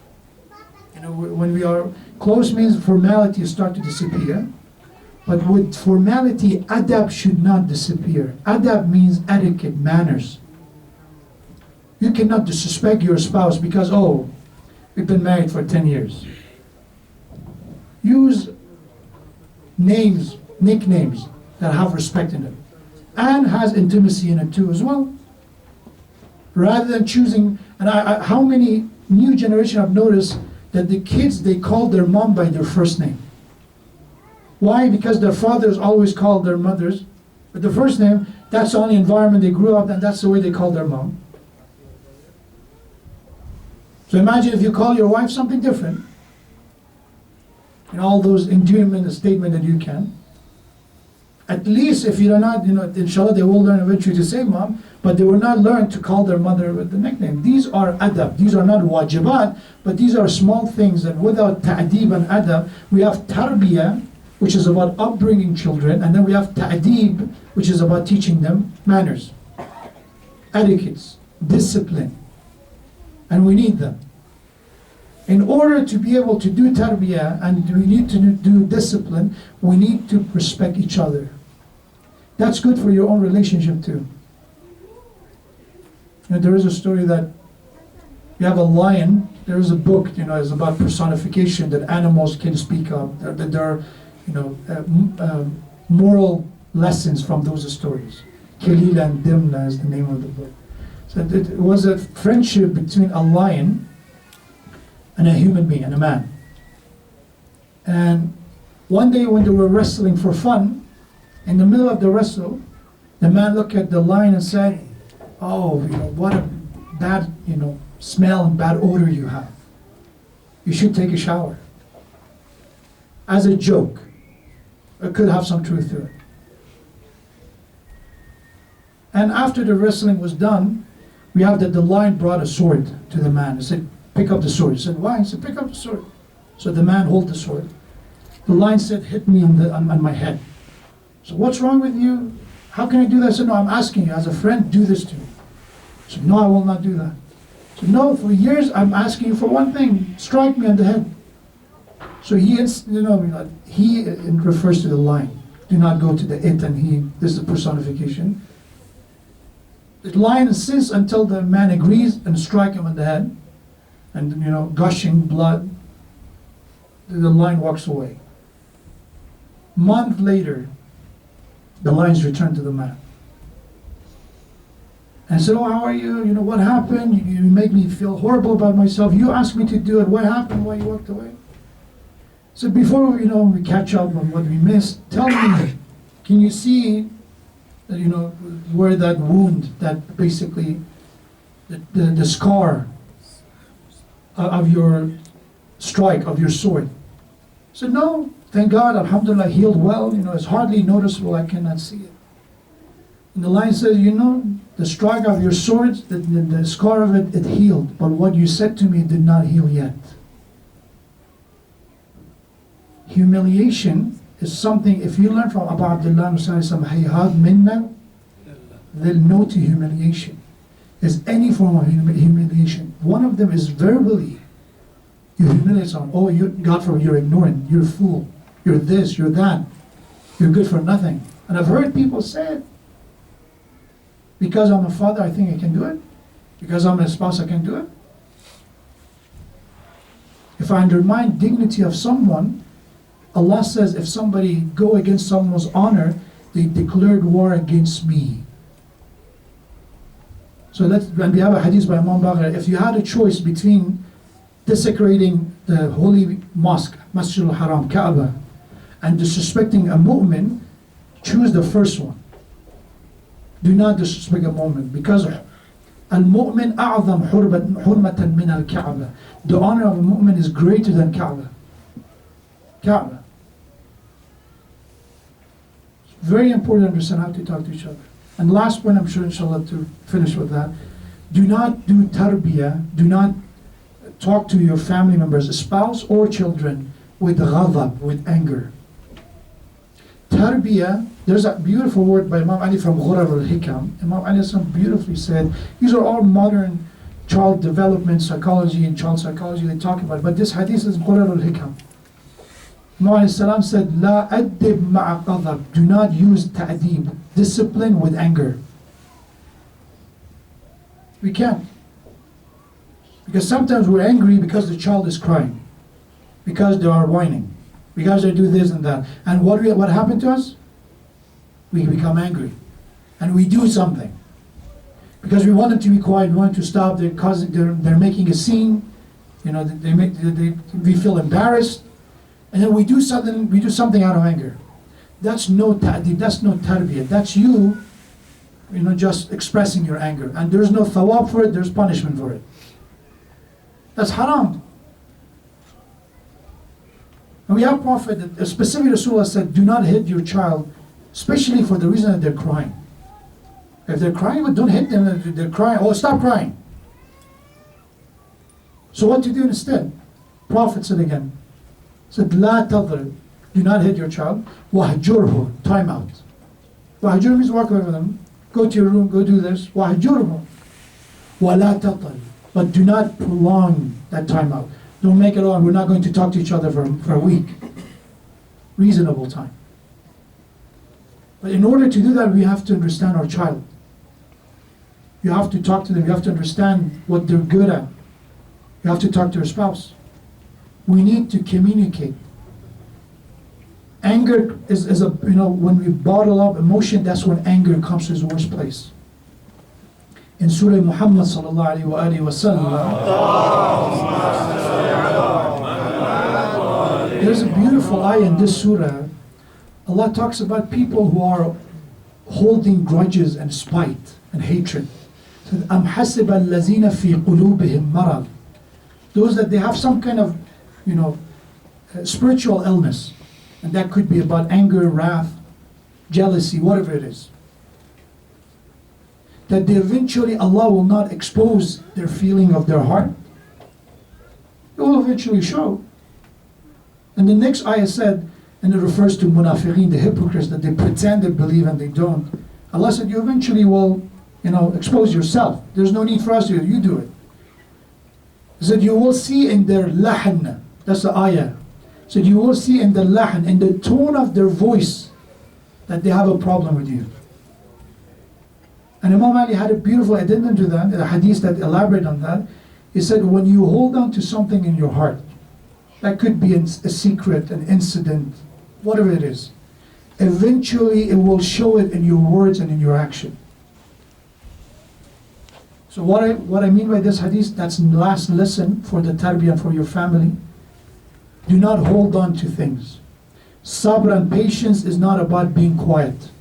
Speaker 1: When we are close means formalities start to disappear. But with formality, adab should not disappear. Adab means etiquette, manners. You cannot disrespect your spouse because, we've been married for 10 years. Use names, nicknames that have respect in them. And has intimacy in it too as well. Rather than choosing, how many new generation have noticed that the kids, they call their mom by their first name. Why? Because their fathers always called their mothers with the first name. That's the only environment they grew up in, and that's the way they call their mom. So imagine if you call your wife something different, all those endearment statements that you can. At least if you're not, inshallah they will learn eventually to say mom, but they will not learn to call their mother with the nickname. These are adab. These are not wajibat, but these are small things that without ta'deeb and adab, we have tarbiyah, which is about upbringing children, and then we have ta'deeb, which is about teaching them manners, etiquettes, discipline. And we need them. In order to be able to do tarbiyah and we need to do discipline, we need to respect each other. That's good for your own relationship too. There is a story that you have a lion. There is a book, it's about personification that animals can speak of. That there are, moral lessons from those stories. Kalila and Dimna is the name of the book. So it was a friendship between a lion and a human being, and a man. And one day when they were wrestling for fun, in the middle of the wrestle, the man looked at the lion and said, what a bad, smell and bad odor you have. You should take a shower. As a joke. It could have some truth to it. And after the wrestling was done, we have that the lion brought a sword to the man. He said, pick up the sword. He said, why? He said, pick up the sword. So the man held the sword. The lion said, hit me on my head. So what's wrong with you? How can I do that? I said, no, I'm asking you as a friend, do this to me. He said, no, I will not do that. I said, no, for years I'm asking you for one thing, strike me on the head. So he refers to the lion. Do not go to the it and he. This is the personification. The lion insists until the man agrees and strike him on the head, and gushing blood. The lion walks away. Month later, the lions return to the man. And said, "Oh, how are you? What happened? You make me feel horrible about myself. You asked me to do it. What happened? Why you walked away?" So before we catch up on what we missed, tell me, can you see where that wound, that basically the scar of your strike, of your sword? So no, thank God, alhamdulillah, healed well. It's hardly noticeable, I cannot see it. And the lion says, the strike of your sword, the scar of it healed, but what you said to me did not heal yet. Humiliation is something, if you learn from Abu Abdullah hayhad minna, they'll know to humiliation. Is any form of humiliation. One of them is verbally. You humiliate someone. Oh, you're ignorant, you're a fool, you're this, you're that, you're good for nothing. And I've heard people say it. Because I'm a father, I think I can do it. Because I'm a spouse, I can do it. If I undermine dignity of someone, Allah says if somebody go against someone's honor, they declared war against me. So when we have a hadith by Imam Baghdadi, if you had a choice between desecrating the holy mosque, Masjid al-Haram, Kaaba, and disrespecting a mu'min, choose the first one. Do not disrespect a mu'min, because al-mu'min a'zam hurmatan min al-Kaaba. The honor of a mu'min is greater than Kaaba. Kaaba. It's very important to understand how to talk to each other. And last point, I'm sure inshallah to finish with that, do not do tarbiyah, do not talk to your family members, spouse or children, with ghadab, with anger. Tarbiyah, there's a beautiful word by Imam Ali from Ghurar al-Hikam. Imam Ali beautifully said, these are all modern child development psychology and child psychology they talk about, but this hadith is Ghurar al-Hikam. Imam Ali said, La addib ma'a ghadab, do not use ta'deeb, discipline with anger. We can't. Because sometimes we're angry because the child is crying, because they are whining, because they do this and that. And what happened to us? We become angry. And we do something. Because we want them to be quiet, we want them to stop, they're making a scene, we feel embarrassed, and then we do something out of anger. That's no ta'deeb, that's no tarbiyah, that's you just expressing your anger. And there's no thawab for it, there's punishment for it. That's haram. And we have Prophet, specifically Rasulullah said, do not hit your child, especially for the reason that they're crying. If they're crying, don't hit them. If they're crying, stop crying. So what to do instead? Prophet said again, La tadrib, do not hit your child. Wahjurhu, time out. Wahjurhu means walk away from them. Go to your room, go do this. Wahjurhu. Wala tatal. But do not prolong that time out. Don't make it on, we're not going to talk to each other for a week. Reasonable time. But in order to do that, we have to understand our child. You have to talk to them, you have to understand what they're good at. You have to talk to your spouse. We need to communicate. Anger is when we bottle up emotion, that's when anger comes to its worst place. In Surah Muhammad sallallahu alaihi wasallam, there's a beautiful ayah in this surah. Allah talks about people who are holding grudges and spite and hatred. Am hasiba allazina fi qulubihim marad. Those that they have some kind of spiritual illness, and that could be about anger, wrath, jealousy, whatever it is, that they eventually, Allah will not expose their feeling of their heart. It will eventually show. And the next ayah said, and it refers to munafiqeen, the hypocrites, that they pretend they believe and they don't. Allah said, you eventually will expose yourself. There's no need for us to do it, you do it. He said, you will see in their lahn, that's the ayah. He said, you will see in the lahn, in the tone of their voice, that they have a problem with you. And Imam Ali had a beautiful addendum to that, a hadith that elaborated on that. He said, when you hold on to something in your heart, that could be a secret, an incident, whatever it is, eventually it will show it in your words and in your action. So what I mean by this hadith, that's the last lesson for the tarbiyah for your family. Do not hold on to things. Sabr and patience is not about being quiet.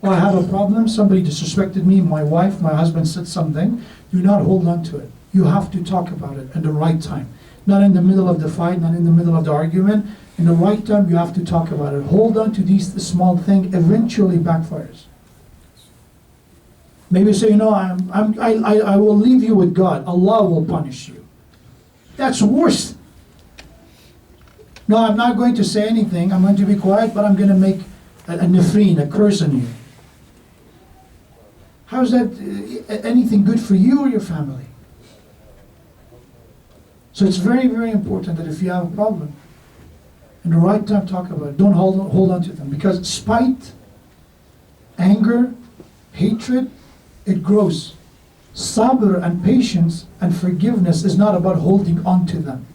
Speaker 1: Oh, I have a problem, somebody disrespected me, my wife, my husband said something. Do not hold on to it. You have to talk about it at the right time. Not in the middle of the fight, not in the middle of the argument. In the right time, you have to talk about it. Hold on to these small things, eventually backfires. Maybe say, I will leave you with God. Allah will punish you. That's worse. No, I'm not going to say anything. I'm going to be quiet, but I'm going to make a nifreen, a curse on you. How is that anything good for you or your family? So it's very, very important that if you have a problem, in the right time talk about it. Don't hold on to them. Because spite, anger, hatred, it grows. Sabr and patience and forgiveness is not about holding on to them.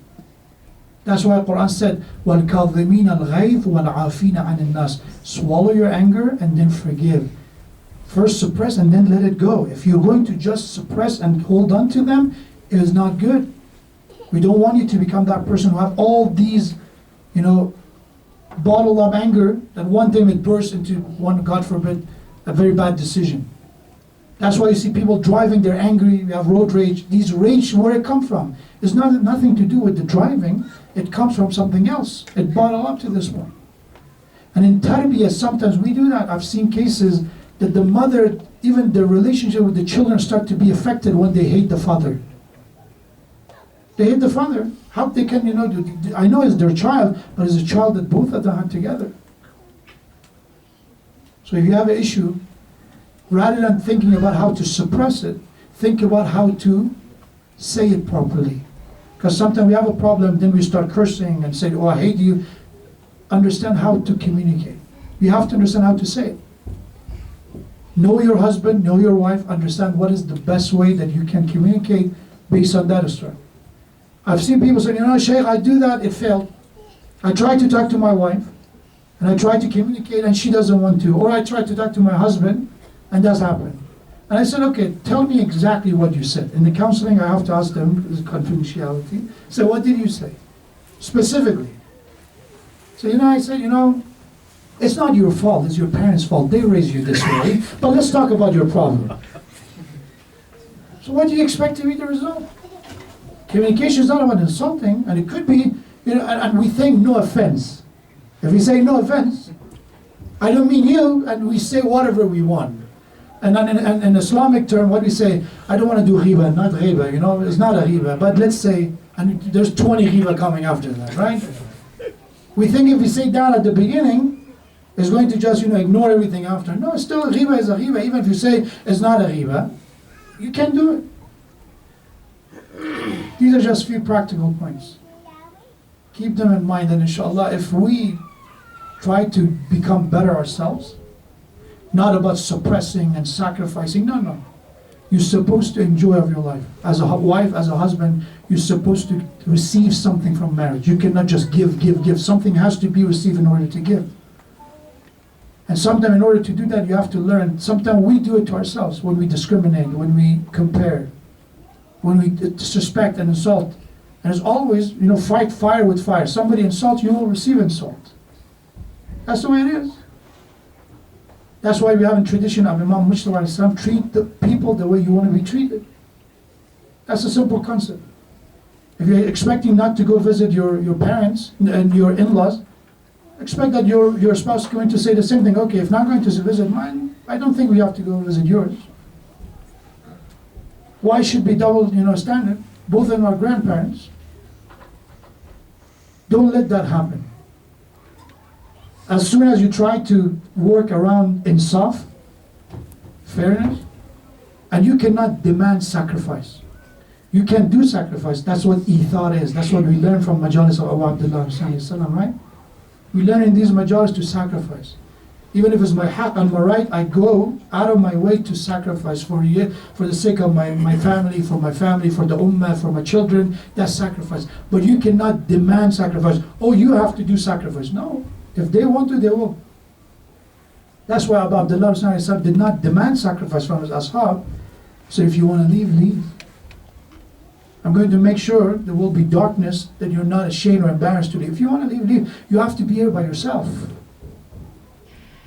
Speaker 1: That's why the Quran said, وَالْكَاظِمِينَ الْغَيْظِ وَالْعَافِينَ عَنِ النَّاسِ. Swallow your anger and then forgive. First suppress and then let it go. If you're going to just suppress and hold on to them, it is not good. We don't want you to become that person who have all these, bottled up anger that one time it bursts into one, God forbid, a very bad decision. That's why you see people driving, they're angry, we have road rage. These rage, where it come from? It's nothing to do with the driving. It comes from something else. It bottled up to this one. And in tarbiyah, sometimes we do that. I've seen cases that the mother, even the relationship with the children start to be affected when they hate the father. They hate the father. How they can, I know it's their child, but it's a child that both of them have together. So if you have an issue, rather than thinking about how to suppress it, think about how to say it properly. Because sometimes we have a problem, then we start cursing and say, oh, I hate you. Understand how to communicate. You have to understand how to say it. Know your husband, know your wife, understand what is the best way that you can communicate based on that strength. I've seen people say, Shaykh, I do that, it failed. I tried to talk to my wife, and I tried to communicate, and she doesn't want to. Or I tried to talk to my husband, and that's happened. And I said, okay, tell me exactly what you said. In the counseling, I have to ask them, because of confidentiality. So what did you say? Specifically. So, I said, it's not your fault, it's your parents' fault. They raised you this way. But let's talk about your problem. So what do you expect to be the result? Communication is not about insulting, and it could be, and we think no offense. If we say no offense, I don't mean you, and we say whatever we want. And in Islamic term, what we say, I don't want to do ghiba, not ghiba, it's not a ghiba, but let's say, and there's 20 ghiba coming after that, right? We think if we say that at the beginning, it's going to just, ignore everything after. No, still a ghiba is a ghiba, even if you say it's not a ghiba, you can do it. These are just few practical points. Keep them in mind, and inshallah, if we try to become better ourselves, not about suppressing and sacrificing, no. You're supposed to enjoy of your life. As a wife, as a husband, you're supposed to receive something from marriage. You cannot just give. Something has to be received in order to give. And sometimes in order to do that, you have to learn. Sometimes we do it to ourselves when we discriminate, when we compare, when we disrespect and insult. And it's always, fight fire with fire. Somebody insults you, will receive insult. That's the way it is. That's why we have a tradition of Imam Mujtaba, treat the people the way you want to be treated. That's a simple concept. If you're expecting not to go visit your parents and your in-laws, expect that your spouse is going to say the same thing. Okay, if not going to visit mine, I don't think we have to go visit yours. Why should be double, standard? Both of them are grandparents. Don't let that happen. As soon as you try to work around insaf, fairness, and you cannot demand sacrifice. You can do sacrifice. That's what ithar is. That's what we learn from Majalis of Abu Abdullah, right? We learn in these majalis to sacrifice. Even if it's my haq and my right, I go out of my way to sacrifice for you, for the sake of my family, for the ummah, for my children. That's sacrifice. But you cannot demand sacrifice. Oh, you have to do sacrifice. No. If they want to, they will. That's why Abu Abdullah did not demand sacrifice from his ashab. So if you want to leave, leave. I'm going to make sure there will be darkness, that you're not ashamed or embarrassed to leave. If you want to leave, leave. You have to be here by yourself.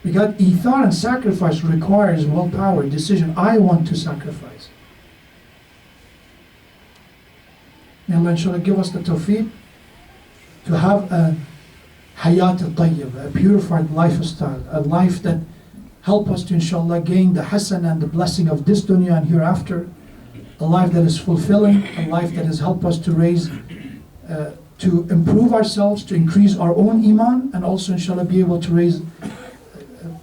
Speaker 1: Because ithar and sacrifice requires willpower, decision. I want to sacrifice. May Allah inshallah give us the tawfiq to have a hayat al-tayyib, a purified lifestyle, a life that help us to inshallah gain the hasan and the blessing of this dunya and hereafter, a life that is fulfilling, a life that has helped us to raise, to improve ourselves, to increase our own iman, and also inshallah be able to raise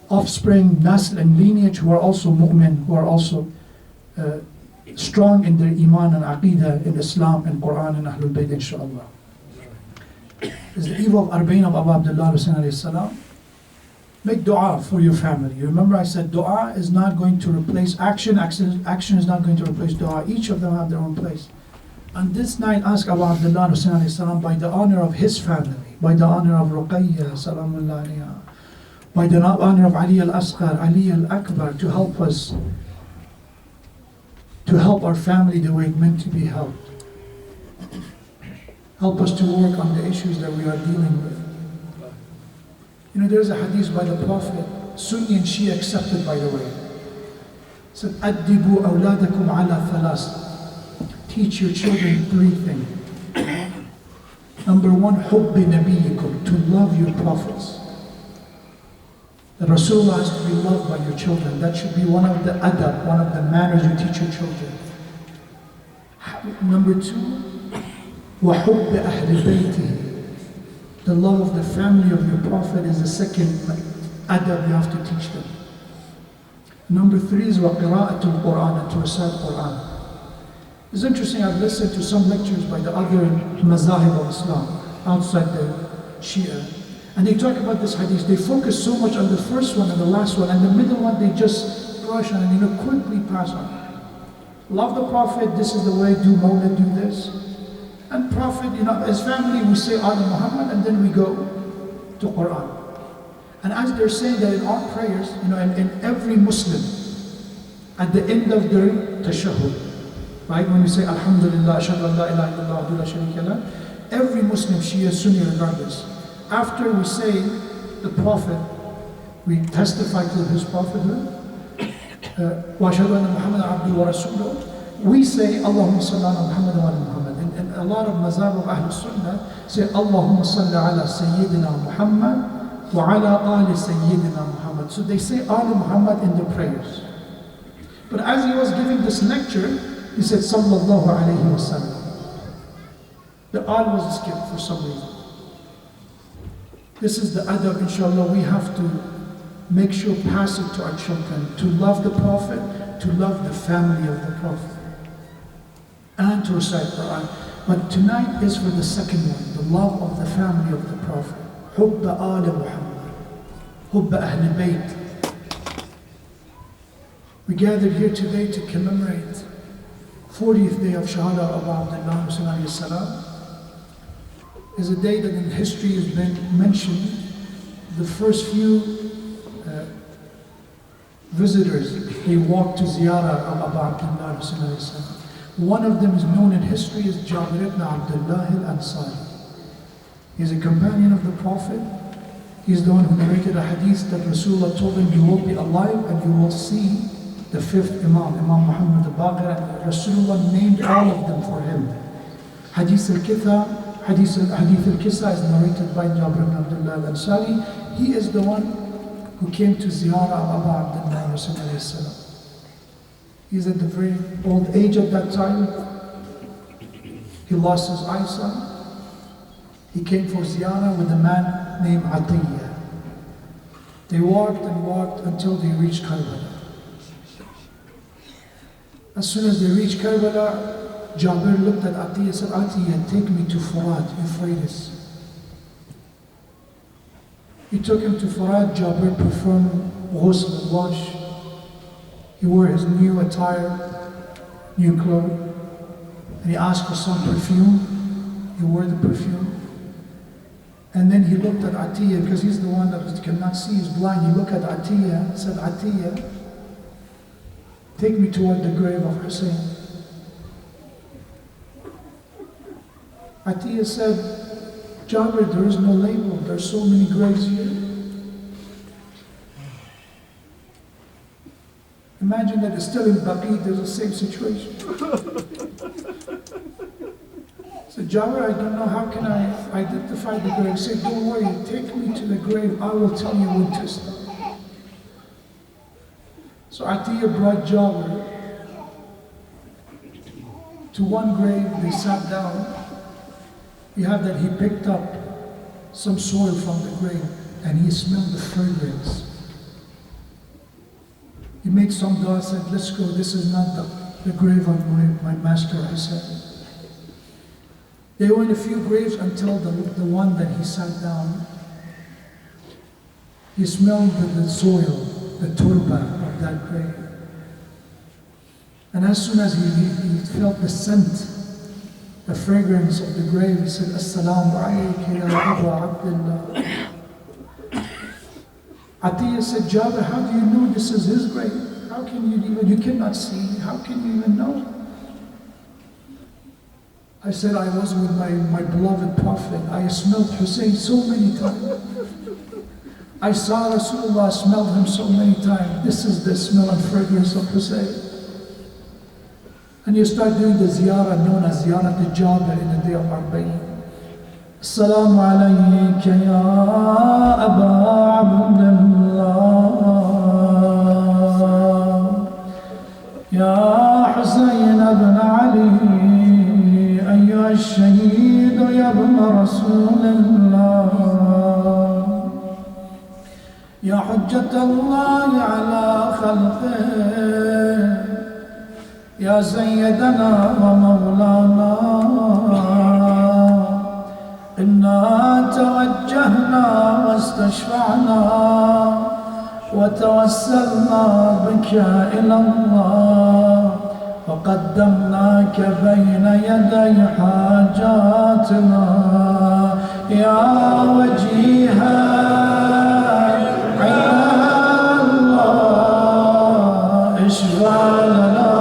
Speaker 1: offspring, nasl and lineage who are also mu'min, who are also strong in their iman and aqidah in Islam and Quran and Ahlul Bayt inshallah. Is the eve of Arbaeen of Abu Abdullah alayhi salam. Make dua for your family. You remember I said dua is not going to replace action. Action is not going to replace dua. Each of them have their own place. On this night, ask Abu Abdullah alayhi salam by the honor of his family, by the honor of Ruqayya, salamullah alayha, by the honor of Ali al-Asghar, Ali al-Akbar, to help us, to help our family the way it meant to be helped. Help us to work on the issues that we are dealing with. You know, there's a hadith by the Prophet, Sunni and Shia accepted, by the way. It said, "Addibu awladakum ala thalas." Teach your children three things. Number one, hubbi nabiyikum, to love your prophets. The Rasulullah has to be loved by your children. That should be one of the adab, one of the manners you teach your children. Number two, وَحُبِّ أَهْلِ بَيْتِهِ. The love of the family of your Prophet is the second adab you have to teach them. Number three is وَقِرَاءَةُ الْقُرْآنِ, and to recite Quran. It's interesting, I've listened to some lectures by the other mazahib of Islam, outside the Shia, and they talk about this hadith. They focus so much on the first one and the last one, and the middle one they just brush on and quickly pass on. Love the Prophet, this is the way, do Mawlid, do this. And Prophet, as family, we say Ali Muhammad, and then we go to Quran. And as they're saying that in our prayers, in every Muslim, at the end of their tashahhud, right, when we say Alhamdulillah, ashhadu an la ilaha illallah, wa la sharika lah, every Muslim, Shia, Sunni, regardless, after we say the Prophet, we testify to his prophethood, wa ashhadu anna Muhammadan abduhu wa rasuluh, we say Allahumma salli ala Muhammad wa ala Muhammad. And a lot of mazhab of Ahl Sunnah say Allahumma salli ala Sayyidina Muhammad wa ala ali Sayyidina Muhammad. So they say Ali Muhammad in their prayers. But as he was giving this lecture, he said Sallallahu Alaihi Wasallam. The Ali was skipped for some reason. This is the adab, inshallah, we have to make sure pass it to our children, to love the Prophet, to love the family of the Prophet, and to recite Quran. But tonight is for the second one, the love of the family of the Prophet. Hubba ala Muhammad, Hubba Ahl Bayt. We gathered here today to commemorate 40th day of Shahada of Abdullah alayhi salam. Is a day that in history has been mentioned. The first few visitors, they walked to ziyarah of Abdullah alayhi salam. One of them is known in history as Jabir ibn Abdullah al-Ansari. He's a companion of the Prophet. He's the one who narrated a hadith that Rasulullah told him, you will be alive and you will see the fifth Imam, Imam Muhammad al-Baqir, and Rasulullah named all of them for him. Hadith al-Kisa is narrated by Jabir ibn Abdullah al-Ansari. He is the one who came to ziyarah of Abu Abdullah alayhi salam. He's at the very old age at that time. He lost his eyesight. He came for ziyarah with a man named Atiyah. They walked and walked until they reached Karbala. As soon as they reached Karbala, Jabir looked at Atiyah and said, Atiyah, take me to Furat, Euphrates. He took him to Farad. Jabir performed ghusl and wash. He wore his new attire, new clothes, and he asked for some perfume. He wore the perfume. And then he looked at Atiyah, because he's the one that cannot see, he's blind. He looked at Atiyah and said, Atiyah, take me toward the grave of Hussein. Atiyah said, Jabir, there is no label. There are so many graves here. Imagine that it's still in Baqi, there's the same situation. So Jabir, I don't know, how can I identify the grave? He said, don't worry, take me to the grave, I will tell you when to stop. So Atiyah brought Jabir to one grave. They sat down. You have that he picked up some soil from the grave and he smelled the fragrance. He made some dua, said, let's go, this is not the grave of my master Hussein. They went a few graves until the one that he sat down. He smelled the soil, the turba of that grave. And as soon as he felt the scent, the fragrance of the grave, he said, Assalamu alayka ya Abu Abdullah. Atiyah said, Jabir, how do you know this is his grave? How can you cannot see, how can you even know? I said, I was with my beloved Prophet. I smelled Hussein so many times. I saw Rasulullah, smelled him so many times. This is the smell and fragrance of Hussein. And you start doing the ziyarah known as Ziyarat al-Jabir in the day of Arbaeen. Assalamu alayka ya Aba Abdullah, ya Hussein ibn Ali, أيها الشهيد يا ابن رسول الله، يا حجة الله على خلقه، يا سيدنا ومولانا، إنا توجهنا واستشفعنا وتوسلنا بك إلى الله، وقدمناك بين يدي حاجاتنا، يا وجيها عند الله اشفع لنا.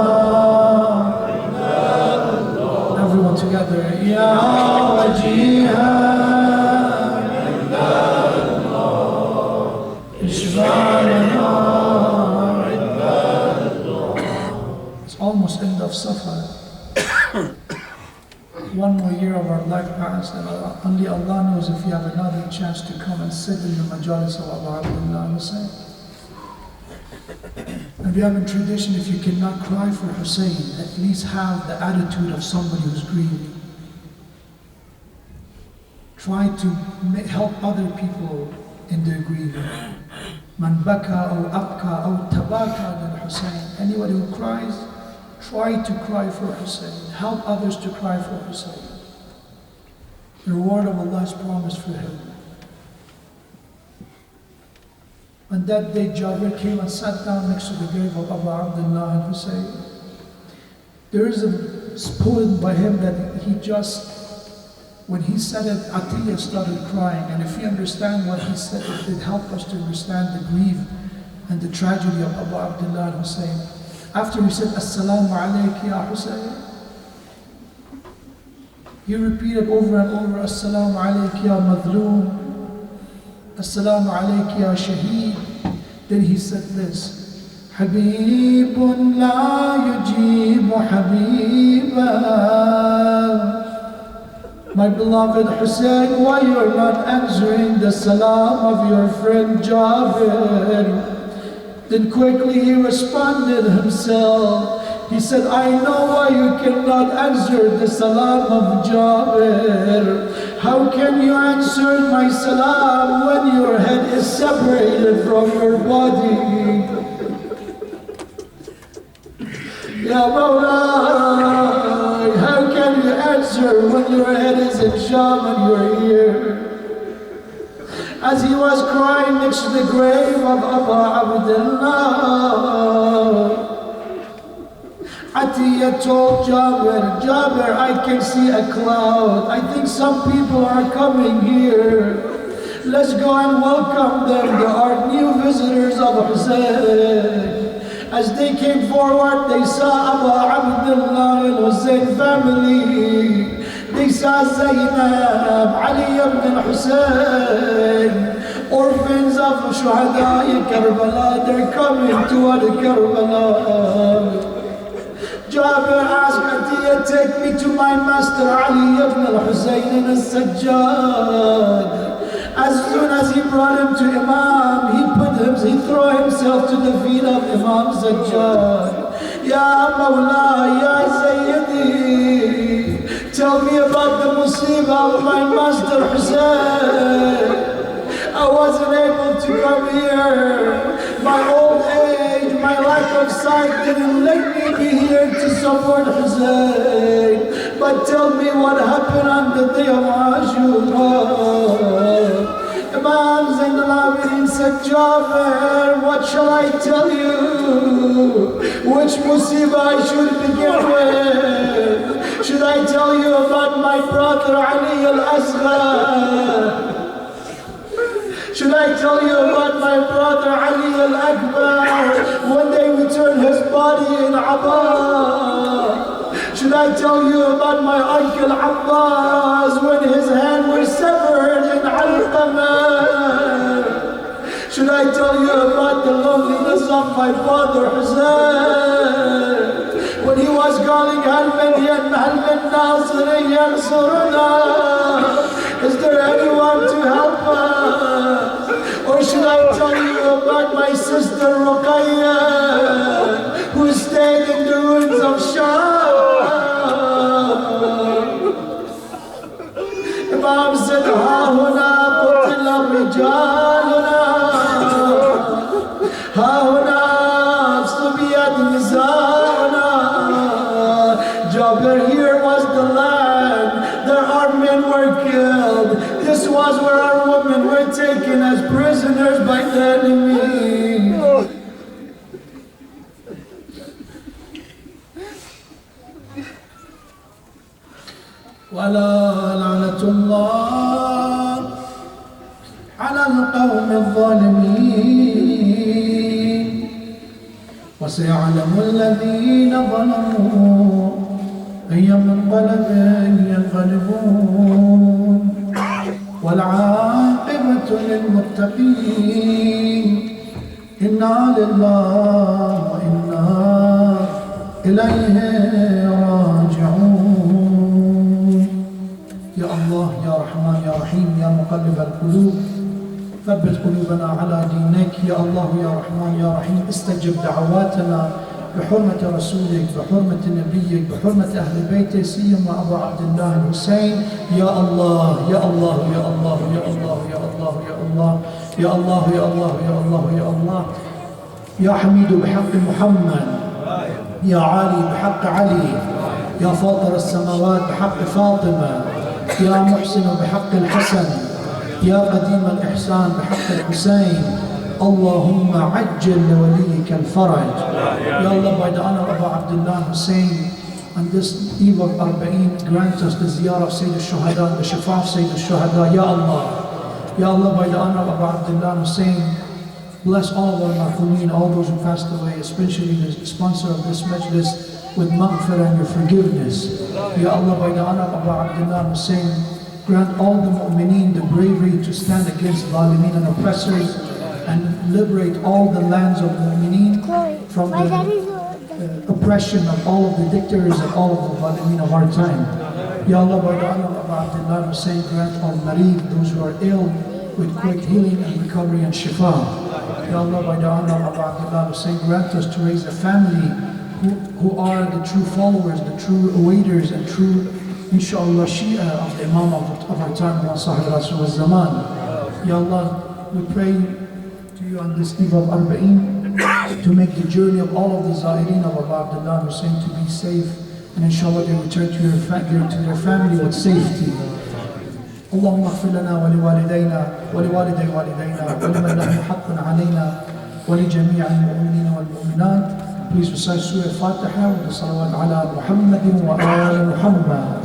Speaker 1: Everyone together. يا وجيها عند الله اشفع لنا. Almost end of Safar. One more year of our life passed, and only Allah knows if you have another chance to come and sit in the majalis of Abu Abdullah Hussein. And we have a tradition, if you cannot cry for Hussein, at least have the attitude of somebody who's grieving. Try to help other people in their grieving. Man baka or abka or tabaka than Hussein. Anybody who cries, try to cry for Hussein. Help others to cry for Hussein. The reward of Allah is promised for him. On that day, Jabir came and sat down next to the grave of Abu Abdullah and Hussein. There is a poem by him that he just, when he said it, Atiyah started crying. And if you understand what he said, it did help us to understand the grief and the tragedy of Abu Abdullah and Hussein. After he said, Assalamu alayka ya Hussein, he repeated over and over, Assalamu alayka ya Madloom, Assalamu alayka ya Shaheed. Then he said this, Habibun la yujibu Habiba. My beloved Hussein, why you're not answering the salam of your friend Jabir? Then quickly he responded himself. He said, I know why you cannot answer the salam of Jabir. How can you answer my salam when your head is separated from your body? Ya Mawla, how can you answer when your head is in Sham and you're here? as he was crying next to the grave of Abu Abdullah, Atiyah told Jabir, Jabir, I can see a cloud. I think some people are coming here. Let's go and welcome them. There are new visitors of Hussein. As they came forward, they saw Abu Abdullah and Hussein family. They saw Zainab, Ali ibn Hussein, orphans of Shuhada in Karbala. They're coming toward Karbala. Jabir asked Atiyah, take me to my master Ali ibn al-Husayn al-Sajjad. As soon as he brought him to Imam, he threw himself to the feet of Imam Sajjad. Ya Mawla, Ya Sayyidi, tell me about the musibah of my master Hussein. I wasn't able to come here. My old age, my lack of sight didn't let me be here to support Hussein. But tell me what happened on the day of Ashura. Imam Zain al-Abidin said, Jabir, what shall I tell you? Which musibah I should begin with? Should I tell you about my brother Ali al-Asghar? Should I tell you about my brother Ali al-Akbar when they returned his body in Abba? Should I tell you about my uncle Abbas when his hand was severed in Alqamah? Should I tell you about the loneliness of my father Hussein when he was calling Hal min Nasirin yansuruna? Is there anyone to help us? Or should I tell you about my sister Ruqayya, who stayed in the ruins of Sham? Imam said, Ha huna qutila rijaluna, ha huna subiyat nisauna. Jabir, here was the land. Our men were killed. This was where our women were taken as prisoners by the enemy. ولا لعنة الله على القوم الظالمين وسيعلم الذين ظلموا أي منقلب ينقلبون والعاقبة للمتقين إنا لله وإنا إليه راجعون. يا الله يا رحمن يا رحيم يا مقلب القلوب ثبت قلوبنا على دينك. يا الله يا رحمن يا رحيم استجب دعواتنا بحرمة رسولك، بحرمة نبيك، بحرمة أهل بيته، سيما أبو عبد الله الحسين. يا الله يا الله يا الله يا الله يا الله يا الله يا الله يا الله يا الله يا الله. يا حميد بحق محمد، يا عالي بحق علي، يا فاطر السماوات بحق فاطمة، يا محسن بحق الحسن، يا قديم الإحسان بحق الحسين. اللهم عجل لوليك الفرج. Ya Allah, by the honor of Abdullah Hussein, on this eve of Arbaeen, grant us the ziyarah of Sayyid al-Shuhada, the Shafa of Sayyid al-Shuhada. Ya Allah, Ya Allah, by the honor of Abdullah Hussein, bless all of our marhumin, all those who passed away, especially the sponsor of this majlis, with maghfirah and your forgiveness. Ya Allah, by the honor of Abdullah Hussein, grant all the mu'mineen the bravery to stand against zalimeen and oppressors, and liberate all the lands of mu'mineen from the oppression of all of the dictators and all of the zalimeen of our time. Ya Allah, by the honor of Abdullah Hussein, grant all mareed, those who are ill, with quick healing and recovery and shifa. Ya Allah, by the honor of Abdullah Hussein, grant us to raise a family who are the true followers, the true awaiters and true, inshallah, Shia of the Imam of our time, wa Sahib Rasul al-Zaman. Ya Allah, we pray to you on this eve of Arbaeen to make the journey of all of the Zahireen of Abdullah Hussein to be safe, and inshallah they return to their family with safety. اللهم اغفر لنا ولوالدينا ولوالدي والدينا ولمن له حق علينا ولجميع المؤمنين والمؤمنات. Please recite Surah Al-Fatiha with the salawat ala Muhammadin wa ala Muhammad.